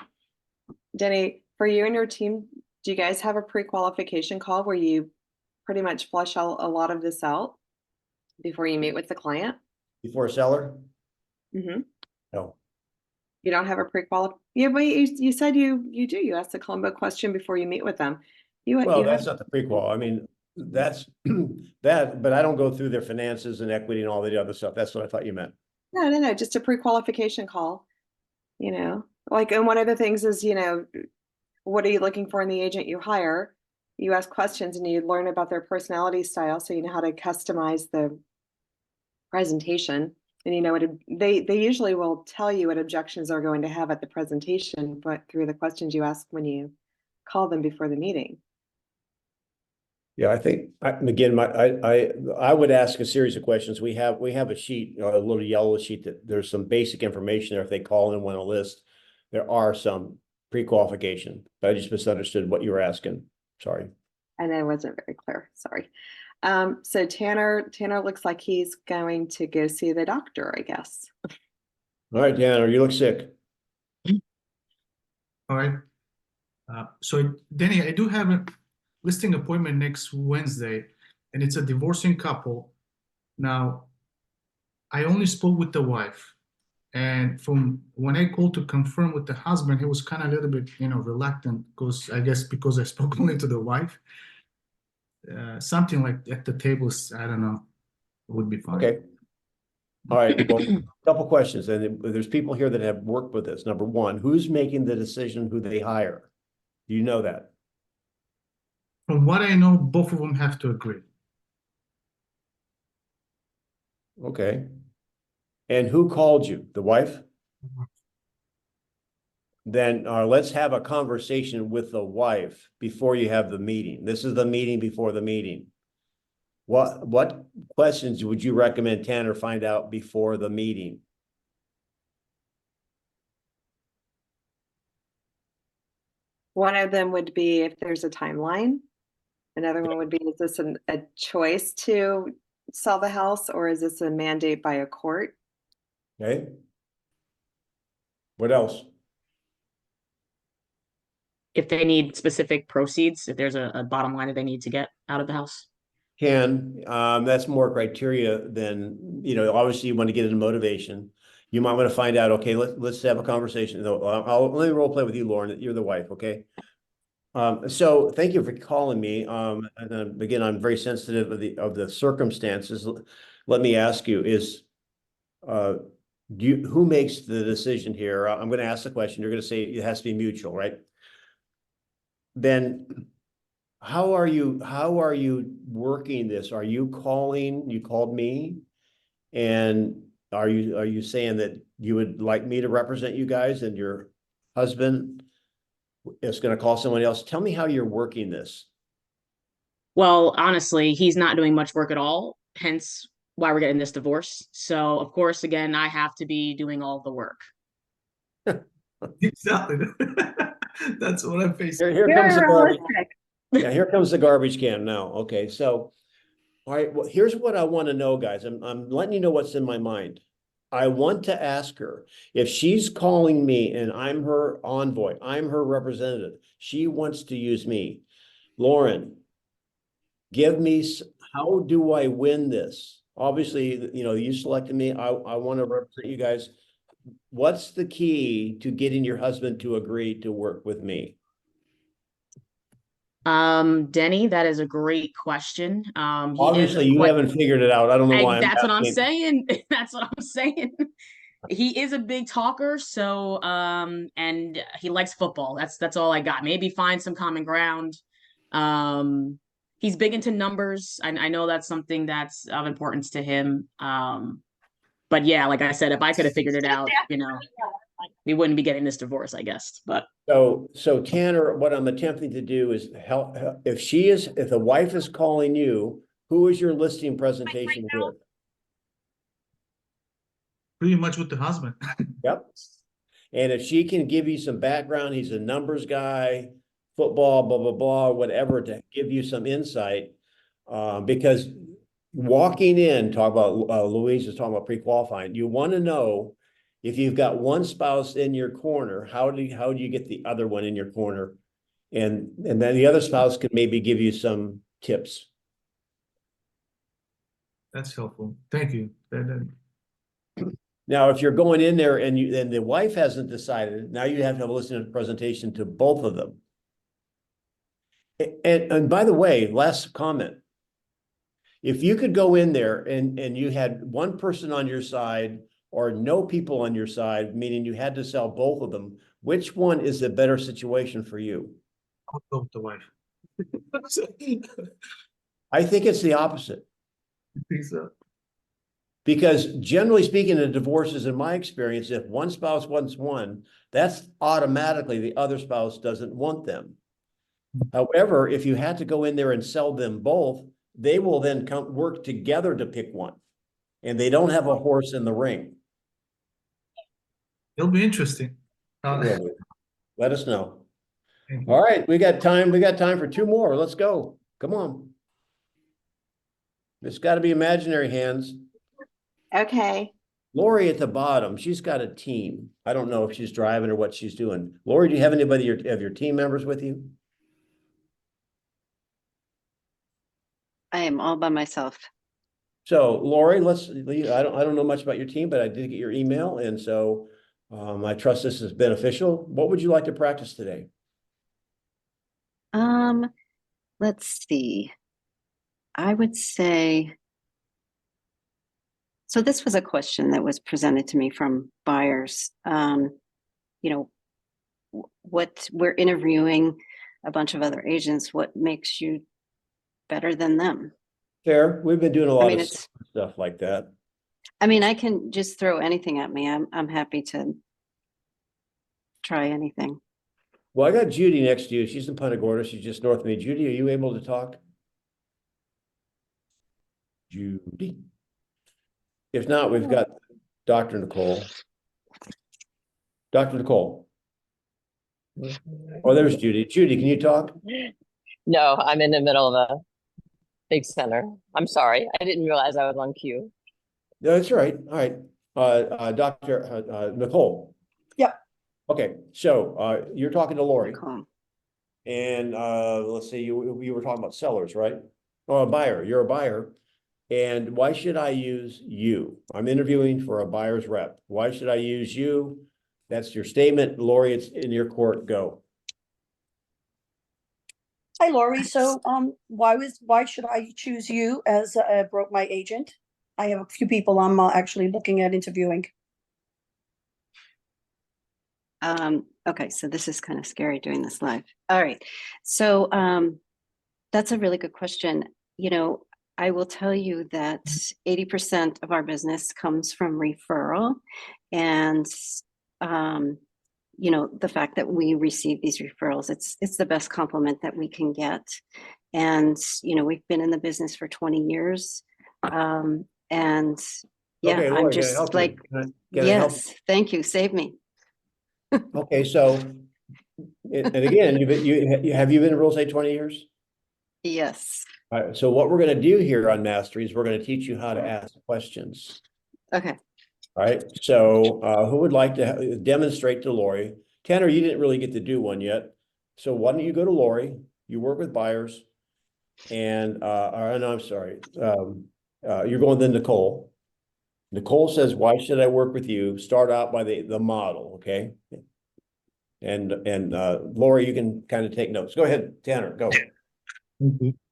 [SPEAKER 1] Denny, for you and your team, do you guys have a pre-qualification call where you pretty much flush a lot of this out before you meet with the client?
[SPEAKER 2] Before seller?
[SPEAKER 1] Mm-hmm.
[SPEAKER 2] No.
[SPEAKER 1] You don't have a pre-qual? Yeah, but you said you do. You ask the Columbo question before you meet with them.
[SPEAKER 2] Well, that's not the pre-qual. I mean, that's that, but I don't go through their finances and equity and all the other stuff. That's what I thought you meant.
[SPEAKER 1] No, just a pre-qualification call. Like, and one of the things is, what are you looking for in the agent you hire? You ask questions and you learn about their personality style, so you know how to customize the presentation. And what they usually will tell you what objections they're going to have at the presentation, but through the questions you ask when you call them before the meeting.
[SPEAKER 2] Yeah, I think again, I would ask a series of questions. We have a sheet, a little yellow sheet that there's some basic information there. If they call and want a list, there are some pre-qualification, but I just misunderstood what you were asking. Sorry.
[SPEAKER 1] And I wasn't very clear. Sorry. So Tanner looks like he's going to go see the doctor, I guess.
[SPEAKER 2] All right, Tanner, you look sick.
[SPEAKER 9] All right. So Denny, I do have a listing appointment next Wednesday, and it's a divorcing couple. Now, I only spoke with the wife, and from when I called to confirm with the husband, he was kind of a little bit, reluctant, because I guess because I spoke only to the wife. Something like at the tables, I don't know, would be fine.
[SPEAKER 2] Okay. All right. Well, a couple questions, and there's people here that have worked with this. Number one, who's making the decision who they hire? Do you know that?
[SPEAKER 9] From what I know, both of them have to agree.
[SPEAKER 2] Okay. And who called you? The wife? Then let's have a conversation with the wife before you have the meeting. This is the meeting before the meeting. What questions would you recommend Tanner find out before the meeting?
[SPEAKER 1] One of them would be if there's a timeline. Another one would be, is this a choice to sell the house, or is this a mandate by a court?
[SPEAKER 2] Okay. What else?
[SPEAKER 4] If they need specific proceeds, if there's a bottom line that they need to get out of the house.
[SPEAKER 2] That's more criteria than, obviously you want to get into motivation. You might want to find out, okay, let's have a conversation. Let me role play with you, Lauren, that you're the wife, okay? So thank you for calling me. And again, I'm very sensitive of the circumstances. Let me ask you, who makes the decision here? I'm going to ask the question. You're going to say it has to be mutual, right? Then how are you working this? Are you calling? You called me, and are you saying that you would like me to represent you guys, and your husband is going to call someone else? Tell me how you're working this.
[SPEAKER 4] Well, honestly, he's not doing much work at all, hence why we're getting this divorce. So, of course, again, I have to be doing all the work.
[SPEAKER 9] Exactly. That's what I'm facing.
[SPEAKER 2] Here comes the garbage. Yeah, here comes the garbage can now. Okay, so, all right, well, here's what I want to know, guys. I'm letting you know what's in my mind. I want to ask her if she's calling me and I'm her envoy, I'm her representative. She wants to use me. Lauren, how do I win this? Obviously, you selected me. I want to represent you guys. What's the key to getting your husband to agree to work with me?
[SPEAKER 4] Denny, that is a great question.
[SPEAKER 2] Obviously, you haven't figured it out. I don't know why
[SPEAKER 4] that's what I'm saying. That's what I'm saying. he is a big talker, so and he likes football. That's all I got. Maybe find some common ground. He's big into numbers. I know that's something that's of importance to him. But yeah, like I said, if I could have figured it out, we wouldn't be getting this divorce, I guess. But
[SPEAKER 2] So Tanner, what I'm attempting to do is help, if the wife is calling you, who is your listing presentation with?
[SPEAKER 9] Pretty much with the husband.
[SPEAKER 2] Yep. And if she can give you some background, he's a numbers guy, football, blah, blah, blah, whatever, to give you some insight. Because walking in, talk about, Louise is talking about pre-qualifying, you want to know if you've got one spouse in your corner, how do you get the other one in your corner? And then the other spouse could maybe give you some tips.
[SPEAKER 9] That's helpful. Thank you.
[SPEAKER 2] Now, if you're going in there and the wife hasn't decided, now you have to have a listening presentation to both of them. And by the way, last comment. If you could go in there and you had one person on your side or no people on your side, meaning you had to sell both of them, which one is the better situation for you?
[SPEAKER 9] I'll go with the wife.
[SPEAKER 2] I think it's the opposite.
[SPEAKER 9] I think so.
[SPEAKER 2] Because generally speaking, in divorces, in my experience, if one spouse wants one, that's automatically the other spouse doesn't want them. However, if you had to go in there and sell them both, they will then work together to pick one. And they don't have a horse in the ring.
[SPEAKER 9] It'll be interesting.
[SPEAKER 2] Let us know. All right, we got time for two more. Let's go. Come on. It's got to be imaginary hands.
[SPEAKER 1] Okay.
[SPEAKER 2] Lori at the bottom, she's got a team. I don't know if she's driving or what she's doing. Lori, do you have anybody of your team members with you?
[SPEAKER 11] I am all by myself.
[SPEAKER 2] So Lori, I don't know much about your team, but I did get your email. And so I trust this is beneficial. What would you like to practice today?
[SPEAKER 11] Let's see. I would say, so this was a question that was presented to me from buyers. What we're interviewing a bunch of other agents, what makes you better than them?
[SPEAKER 2] Fair. We've been doing a lot of stuff like that.
[SPEAKER 11] I mean, I can just throw anything at me. I'm happy to try anything.
[SPEAKER 2] Well, I got Judy next to you. She's in Punta Gorda. She's just north of me. Judy, are you able to talk? Judy. If not, we've got Dr. Nicole. Dr. Nicole. Oh, there's Judy. Judy, can you talk?
[SPEAKER 12] No, I'm in the middle of a big center. I'm sorry. I didn't realize I was on cue.
[SPEAKER 2] No, that's right. All right. Dr. Nicole.
[SPEAKER 11] Yep.
[SPEAKER 2] Okay. So you're talking to Lori.
[SPEAKER 11] Cool.
[SPEAKER 2] And let's see, you were talking about sellers, right? Oh, a buyer. You're a buyer. And why should I use you? I'm interviewing for a buyer's rep. Why should I use you? That's your statement. Lori, it's in your court. Go.
[SPEAKER 13] Hi, Lori. So why should I choose you as a my agent? I have a few people I'm actually looking at interviewing.
[SPEAKER 11] Okay, so this is kind of scary doing this live. All right. So that's a really good question. I will tell you that 80% of our business comes from referral, and the fact that we receive these referrals, it's the best compliment that we can get. And we've been in the business for 20 years. And yeah,
[SPEAKER 2] Okay, Lori,
[SPEAKER 11] I'm just like, yes, thank you, save me.
[SPEAKER 2] Okay, so and again, have you been in real estate 20 years?
[SPEAKER 11] Yes.
[SPEAKER 2] All right, so what we're going to do here on Mastery is we're going to teach you how to ask questions.
[SPEAKER 11] Okay.
[SPEAKER 2] All right, so who would like to demonstrate to Lori? Tanner, you didn't really get to do one yet. So why don't you go to Lori? You work with buyers. And, no, I'm sorry. You're going to Nicole. Nicole says, why should I work with you? Start out by the model, okay? And Lori, you can kind of take notes. Go ahead, Tanner, go.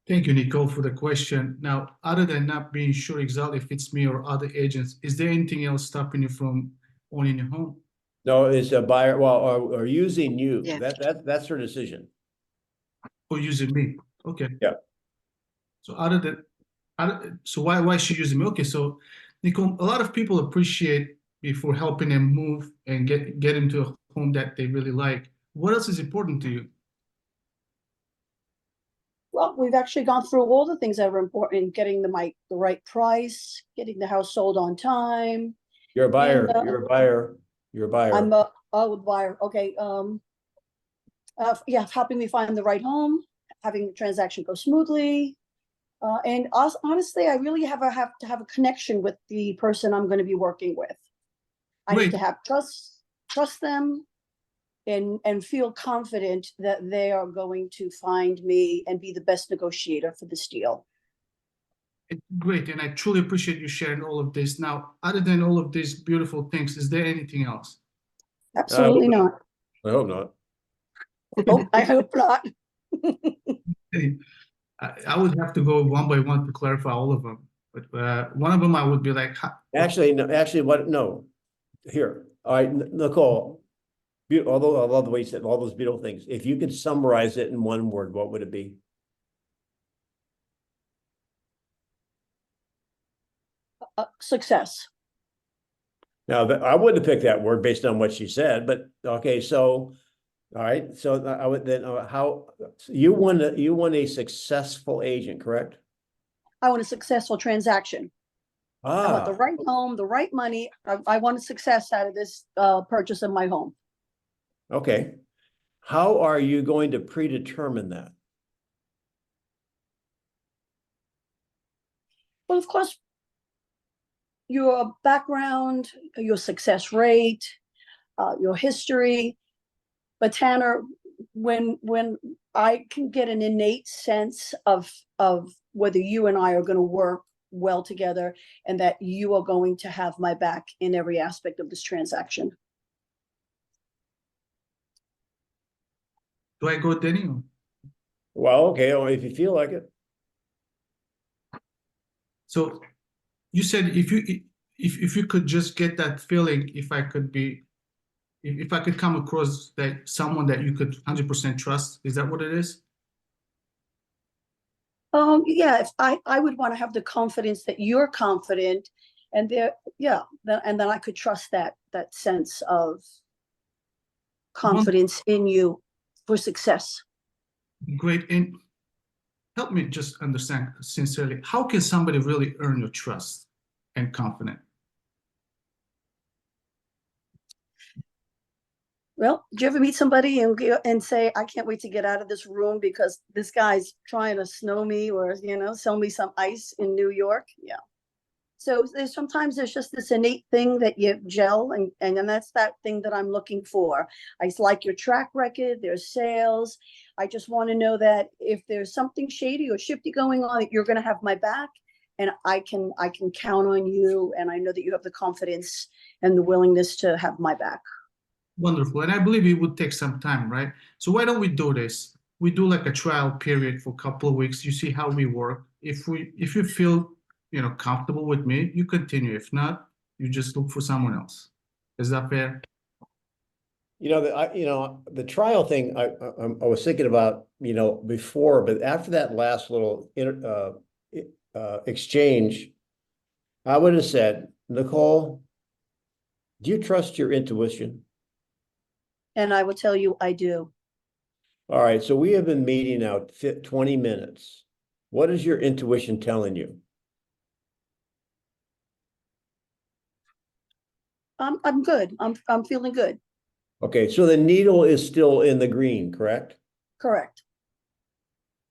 [SPEAKER 9] Thank you, Nicole, for the question. Now, other than not being sure exactly if it's me or other agents, is there anything else stopping you from owning a home.
[SPEAKER 2] No, it's a buyer, well, or using you.
[SPEAKER 11] Yeah.
[SPEAKER 2] That's her decision.
[SPEAKER 9] Or using me. Okay.
[SPEAKER 2] Yeah.
[SPEAKER 9] So so why is she using me? Okay, so Nicole, a lot of people appreciate me for helping them move and get into a home that they really like. What else is important to you?
[SPEAKER 13] Well, we've actually gone through all the things that are important, getting the right price, getting the house sold on time.
[SPEAKER 2] You're a buyer,
[SPEAKER 13] And,
[SPEAKER 2] you're a buyer, you're a buyer.
[SPEAKER 13] I'm a buyer. Okay. Yeah, helping me find the right home, having the transaction go smoothly. And honestly, I really have to have a connection with the person I'm going to be working with. I need
[SPEAKER 9] Great.
[SPEAKER 13] to have trust them and feel confident that they are going to find me and be the best negotiator for this deal.
[SPEAKER 9] Great, and I truly appreciate you sharing all of this. Now, other than all of these beautiful things, is there anything else?
[SPEAKER 13] Absolutely not.
[SPEAKER 2] I hope not.
[SPEAKER 13] Oh, I hope not.
[SPEAKER 9] I would have to go one by one to clarify all of them, but one of them I would be like,
[SPEAKER 2] Actually, no, no. Here, all right, Nicole, although I love the way you said all those beautiful things, if you could summarize it in one word, what would it be?
[SPEAKER 13] Success.
[SPEAKER 2] Now, I wouldn't have picked that word based on what she said, but okay, so, all right, so I would then, you want a successful agent, correct?
[SPEAKER 13] I want a successful transaction. I want the right home, the right money. I want a success out of this purchase of my home.
[SPEAKER 2] Okay. How are you going to predetermine that?
[SPEAKER 13] Well, of course, your background, your success rate, your history. But Tanner, when I can get an innate sense of whether you and I are going to work well together and that you are going to have my back in every aspect of this transaction.
[SPEAKER 9] do I go Denny?
[SPEAKER 2] Well, okay, or if you feel like it.
[SPEAKER 9] So you said if you could just get that feeling, if I could come across that someone that you could 100% trust, is that what it is?
[SPEAKER 13] Yeah, if I would want to have the confidence that you're confident, and and then I could trust that sense of confidence in you for success.
[SPEAKER 9] Great, and help me just understand sincerely, how can somebody really earn your trust and confidence?
[SPEAKER 13] Well, do you ever meet somebody and say, I can't wait to get out of this room because this guy's trying to snow me or, sell me some ice in New York? Yeah. So sometimes there's just this innate thing that you gel, and that's that thing that I'm looking for. I like your track record, there's sales. I just want to know that if there's something shady or shifty going on, that you're going to have my back, and I can count on you, and I know that you have the confidence and the willingness to have my back.
[SPEAKER 9] Wonderful, and I believe it would take some time, right? So why don't we do this? We do like a trial period for a couple of weeks. You see how we work. If you feel comfortable with me, you continue. If not, you just look for someone else. Is that fair?
[SPEAKER 2] The trial thing I was thinking about before, but after that last little exchange, I would have said, Nicole, do you trust your intuition?
[SPEAKER 13] And I will tell you, I do.
[SPEAKER 2] All right, so we have been meeting now 20 minutes. What is your intuition telling you?
[SPEAKER 13] I'm good. I'm feeling good.
[SPEAKER 2] Okay, so the needle is still in the green, correct?
[SPEAKER 13] Correct.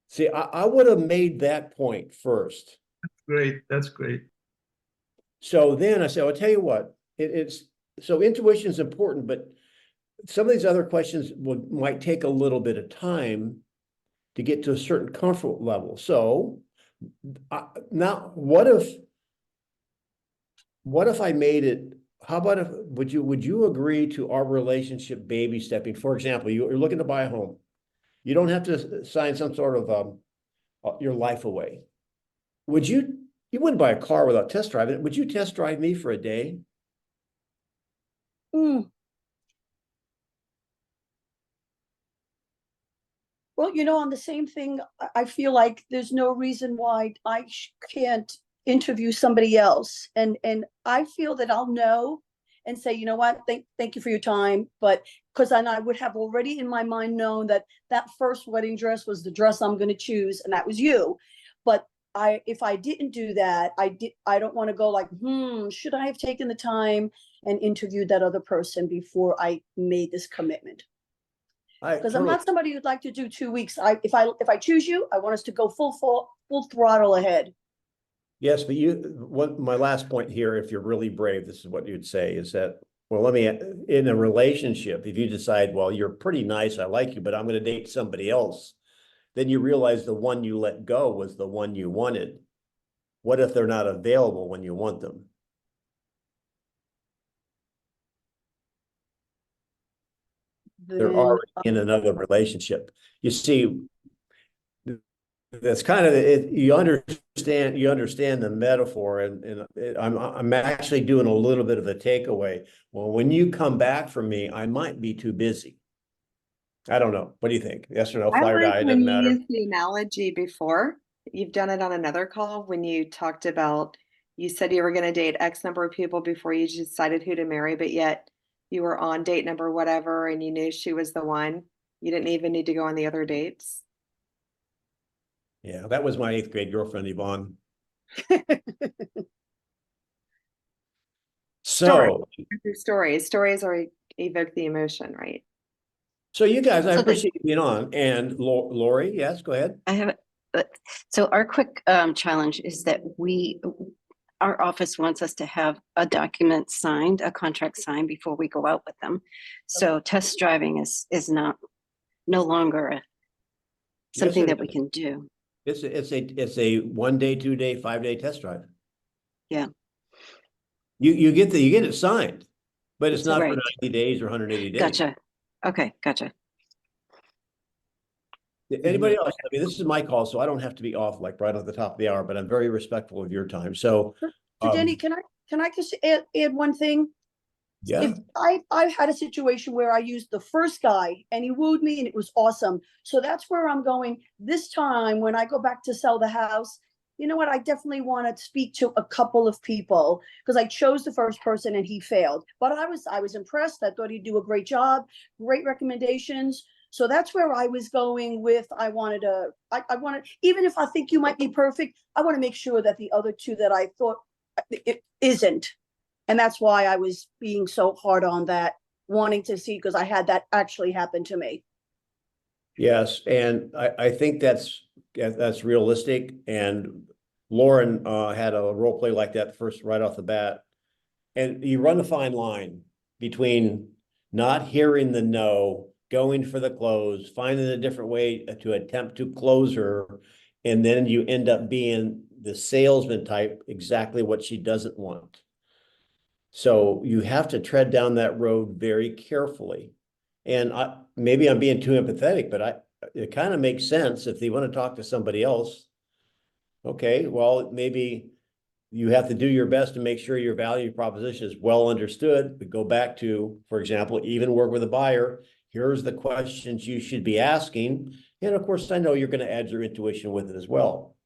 [SPEAKER 2] See, I would have made that point first.
[SPEAKER 9] Great, that's great.
[SPEAKER 2] So then I said, I'll tell you what, so intuition is important, but some of these other questions might take a little bit of time to get to a certain comfort level. So now what if I made it, how about if, would you agree to our relationship baby stepping? For example, you're looking to buy a home. You don't have to sign some sort of your life away. You wouldn't buy a car without test driving it. Would you test drive me for a day?
[SPEAKER 13] Mm. Well, on the same thing, I feel like there's no reason why I can't interview somebody else. And I feel that I'll know and say, you know what, thank you for your time. But because then I would have already in my mind known that that first wedding dress was the dress I'm going to choose, and that was you. But if I didn't do that, I don't want to go like, should I have taken the time and interviewed that other person before I made this commitment? Because I'm not somebody who'd like to do 2 weeks. If I choose you, I want us to go full throttle ahead.
[SPEAKER 2] Yes, but my last point here, if you're really brave, this is what you'd say is that, well, in a relationship, if you decide, well, you're pretty nice, I like you, but I'm going to date somebody else, then you realize the one you let go was the one you wanted. What if they're not available when you want them? They're already in another relationship. You see, that's kind of it. You understand the metaphor, and I'm actually doing a little bit of a takeaway. Well, when you come back from me, I might be too busy. I don't know. What do you think? Yes or no?
[SPEAKER 1] I
[SPEAKER 2] Fly or
[SPEAKER 1] like
[SPEAKER 2] die, it
[SPEAKER 1] when
[SPEAKER 2] doesn't
[SPEAKER 1] you
[SPEAKER 2] matter.
[SPEAKER 1] used the analogy before. You've done it on another call when you talked about, you said you were going to date X number of people before you decided who to marry, but yet you were on date number whatever and you knew she was the one. You didn't even need to go on the other dates.
[SPEAKER 2] Yeah, that was my 8th grade girlfriend, Yvonne. So,
[SPEAKER 1] Stories are evoke the emotion, right?
[SPEAKER 2] so you guys, I
[SPEAKER 11] So
[SPEAKER 2] appreciate you being on. And Lori, yes, go ahead.
[SPEAKER 11] I have, so our quick challenge is that our office wants us to have a document signed, a contract signed before we go out with them. So test driving is no longer something that we can do.
[SPEAKER 2] It's a 1 day, 2 day, 5 day test drive.
[SPEAKER 11] Yeah.
[SPEAKER 2] You get it signed, but it's not
[SPEAKER 11] Right.
[SPEAKER 2] for 90 days or 180 days.
[SPEAKER 11] Gotcha. Okay, gotcha.
[SPEAKER 2] Anybody else? I mean, this is my call, so I don't have to be off like right at the top of the hour, but I'm very respectful of your time. So,
[SPEAKER 13] Denny, can I just add one thing?
[SPEAKER 2] yeah.
[SPEAKER 13] If I've had a situation where I used the first guy and he wooed me and it was awesome. So that's where I'm going this time when I go back to sell the house. You know what? I definitely want to speak to a couple of people because I chose the first person and he failed. But I was impressed. I thought he'd do a great job, great recommendations. So that's where I was going with. I wanted, even if I think you might be perfect, I want to make sure that the other two that I thought it isn't. And that's why I was being so hard on that, wanting to see, because I had that actually happen to me.
[SPEAKER 2] Yes, and I think that's realistic. And Lauren had a role play like that first right off the bat. And you run a fine line between not hearing the no, going for the close, finding a different way to attempt to close her, and then you end up being the salesman type, exactly what she doesn't want. So you have to tread down that road very carefully. And maybe I'm being too empathetic, but it kind of makes sense if they want to talk to somebody else. Okay, well, maybe you have to do your best to make sure your value proposition is well understood. But go back to, for example, even work with a buyer. Here's the questions you should be asking. And of course, I know you're going to add your intuition with it as well.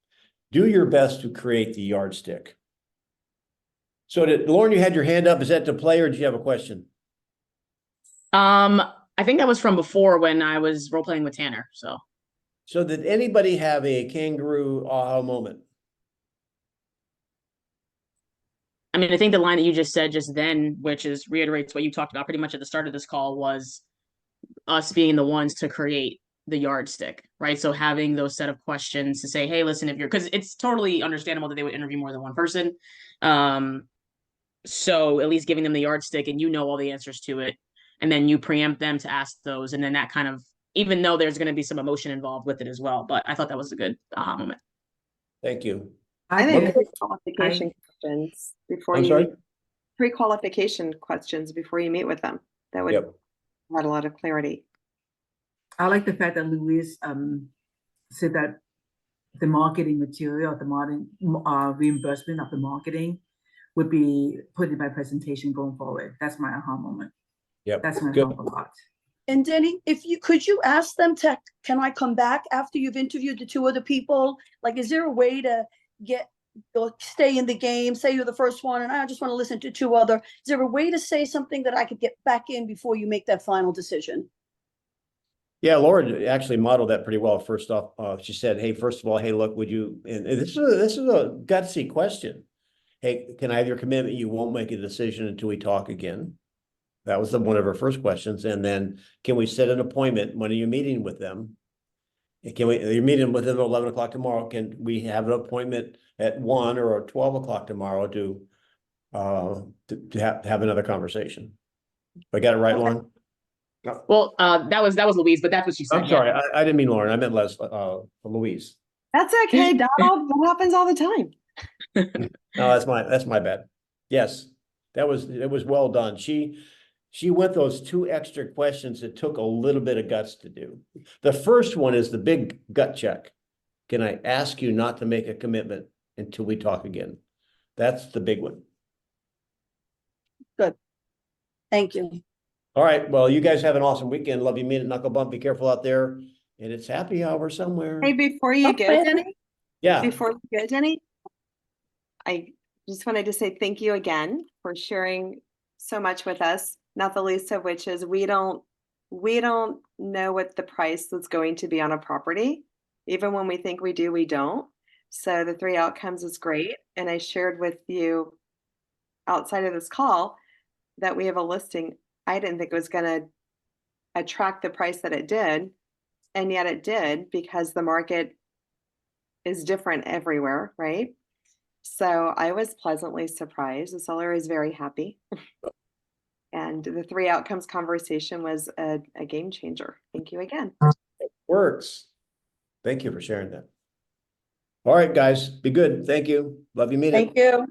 [SPEAKER 2] Do your best to create the yardstick. So Lauren, you had your hand up. Is that to play or did you have a question?
[SPEAKER 4] I think that was from before when I was role playing with Tanner.
[SPEAKER 2] So did anybody have a kangaroo aha moment?
[SPEAKER 4] I mean, I think the line that you just said just then, which reiterates what you talked about pretty much at the start of this call, was us being the ones to create the yardstick, right? So having those set of questions to say, hey, listen, because it's totally understandable that they would interview more than one person. So at least giving them the yardstick and all the answers to it, and then you preempt them to ask those, and then that kind of, even though there's going to be some emotion involved with it as well, but I thought that was a good aha moment.
[SPEAKER 2] Thank you.
[SPEAKER 1] I think pre-qualification questions before
[SPEAKER 2] I'm sorry?
[SPEAKER 1] Pre-qualification questions before you meet with them. That would add a lot of clarity.
[SPEAKER 5] I like the fact that Louise said that the marketing material, the reimbursement of the marketing would be put in my presentation going forward. That's my aha moment.
[SPEAKER 2] Yep.
[SPEAKER 5] That's gonna
[SPEAKER 2] Good.
[SPEAKER 5] help a lot.
[SPEAKER 13] And Denny, could you ask them to, can I come back after you've interviewed the two other people? Like, is there a way to or stay in the game? Say you're the first one and I just want to listen to two other. Is there a way to say something that I could get back in before you make that final decision?
[SPEAKER 2] Yeah, Laura actually modeled that pretty well. First off, she said, "Hey, first of all, hey, look, would you?" And this is a gutsy question. Hey, can I have your commitment? You won't make a decision until we talk again. That was one of her first questions. And then, can we set an appointment? When are you meeting with them? You're meeting with them at 11 o'clock tomorrow. Can we have an appointment at 1 or 12 o'clock tomorrow to have another conversation? I got it right,
[SPEAKER 13] Okay.
[SPEAKER 2] Lauren?
[SPEAKER 4] Well, that was Louise, but that's what she said.
[SPEAKER 2] I'm sorry, I didn't mean Lauren. I meant Louise.
[SPEAKER 1] That's okay, Donald. That happens all the time.
[SPEAKER 2] No, that's my bad. Yes, it was well done. She went those two extra questions. It took a little bit of guts to do. The first one is the big gut check. Can I ask you not to make a commitment until we talk again? That's the big one.
[SPEAKER 13] Good. Thank you.
[SPEAKER 2] All right. Well, you guys have an awesome weekend. Love you, mean it, knuckle bump. Be careful out there. And it's happy hour somewhere.
[SPEAKER 1] Hey, before you go,
[SPEAKER 13] Okay.
[SPEAKER 1] Denny,
[SPEAKER 2] Yeah.
[SPEAKER 1] before you go, Denny, I just wanted to say thank you again for sharing so much with us, not the least of which is we don't know what the price that's going to be on a property. Even when we think we do, we don't. So the 3 outcomes is great. And I shared with you outside of this call that we have a listing. I didn't think it was going to attract the price that it did. And yet it did, because the market is different everywhere, right? So I was pleasantly surprised. The seller is very happy. And the 3 outcomes conversation was a game changer. Thank you again.
[SPEAKER 2] Works. Thank you for sharing that. All right, guys, be good. Thank you. Love you, mean it.
[SPEAKER 13] Thank you.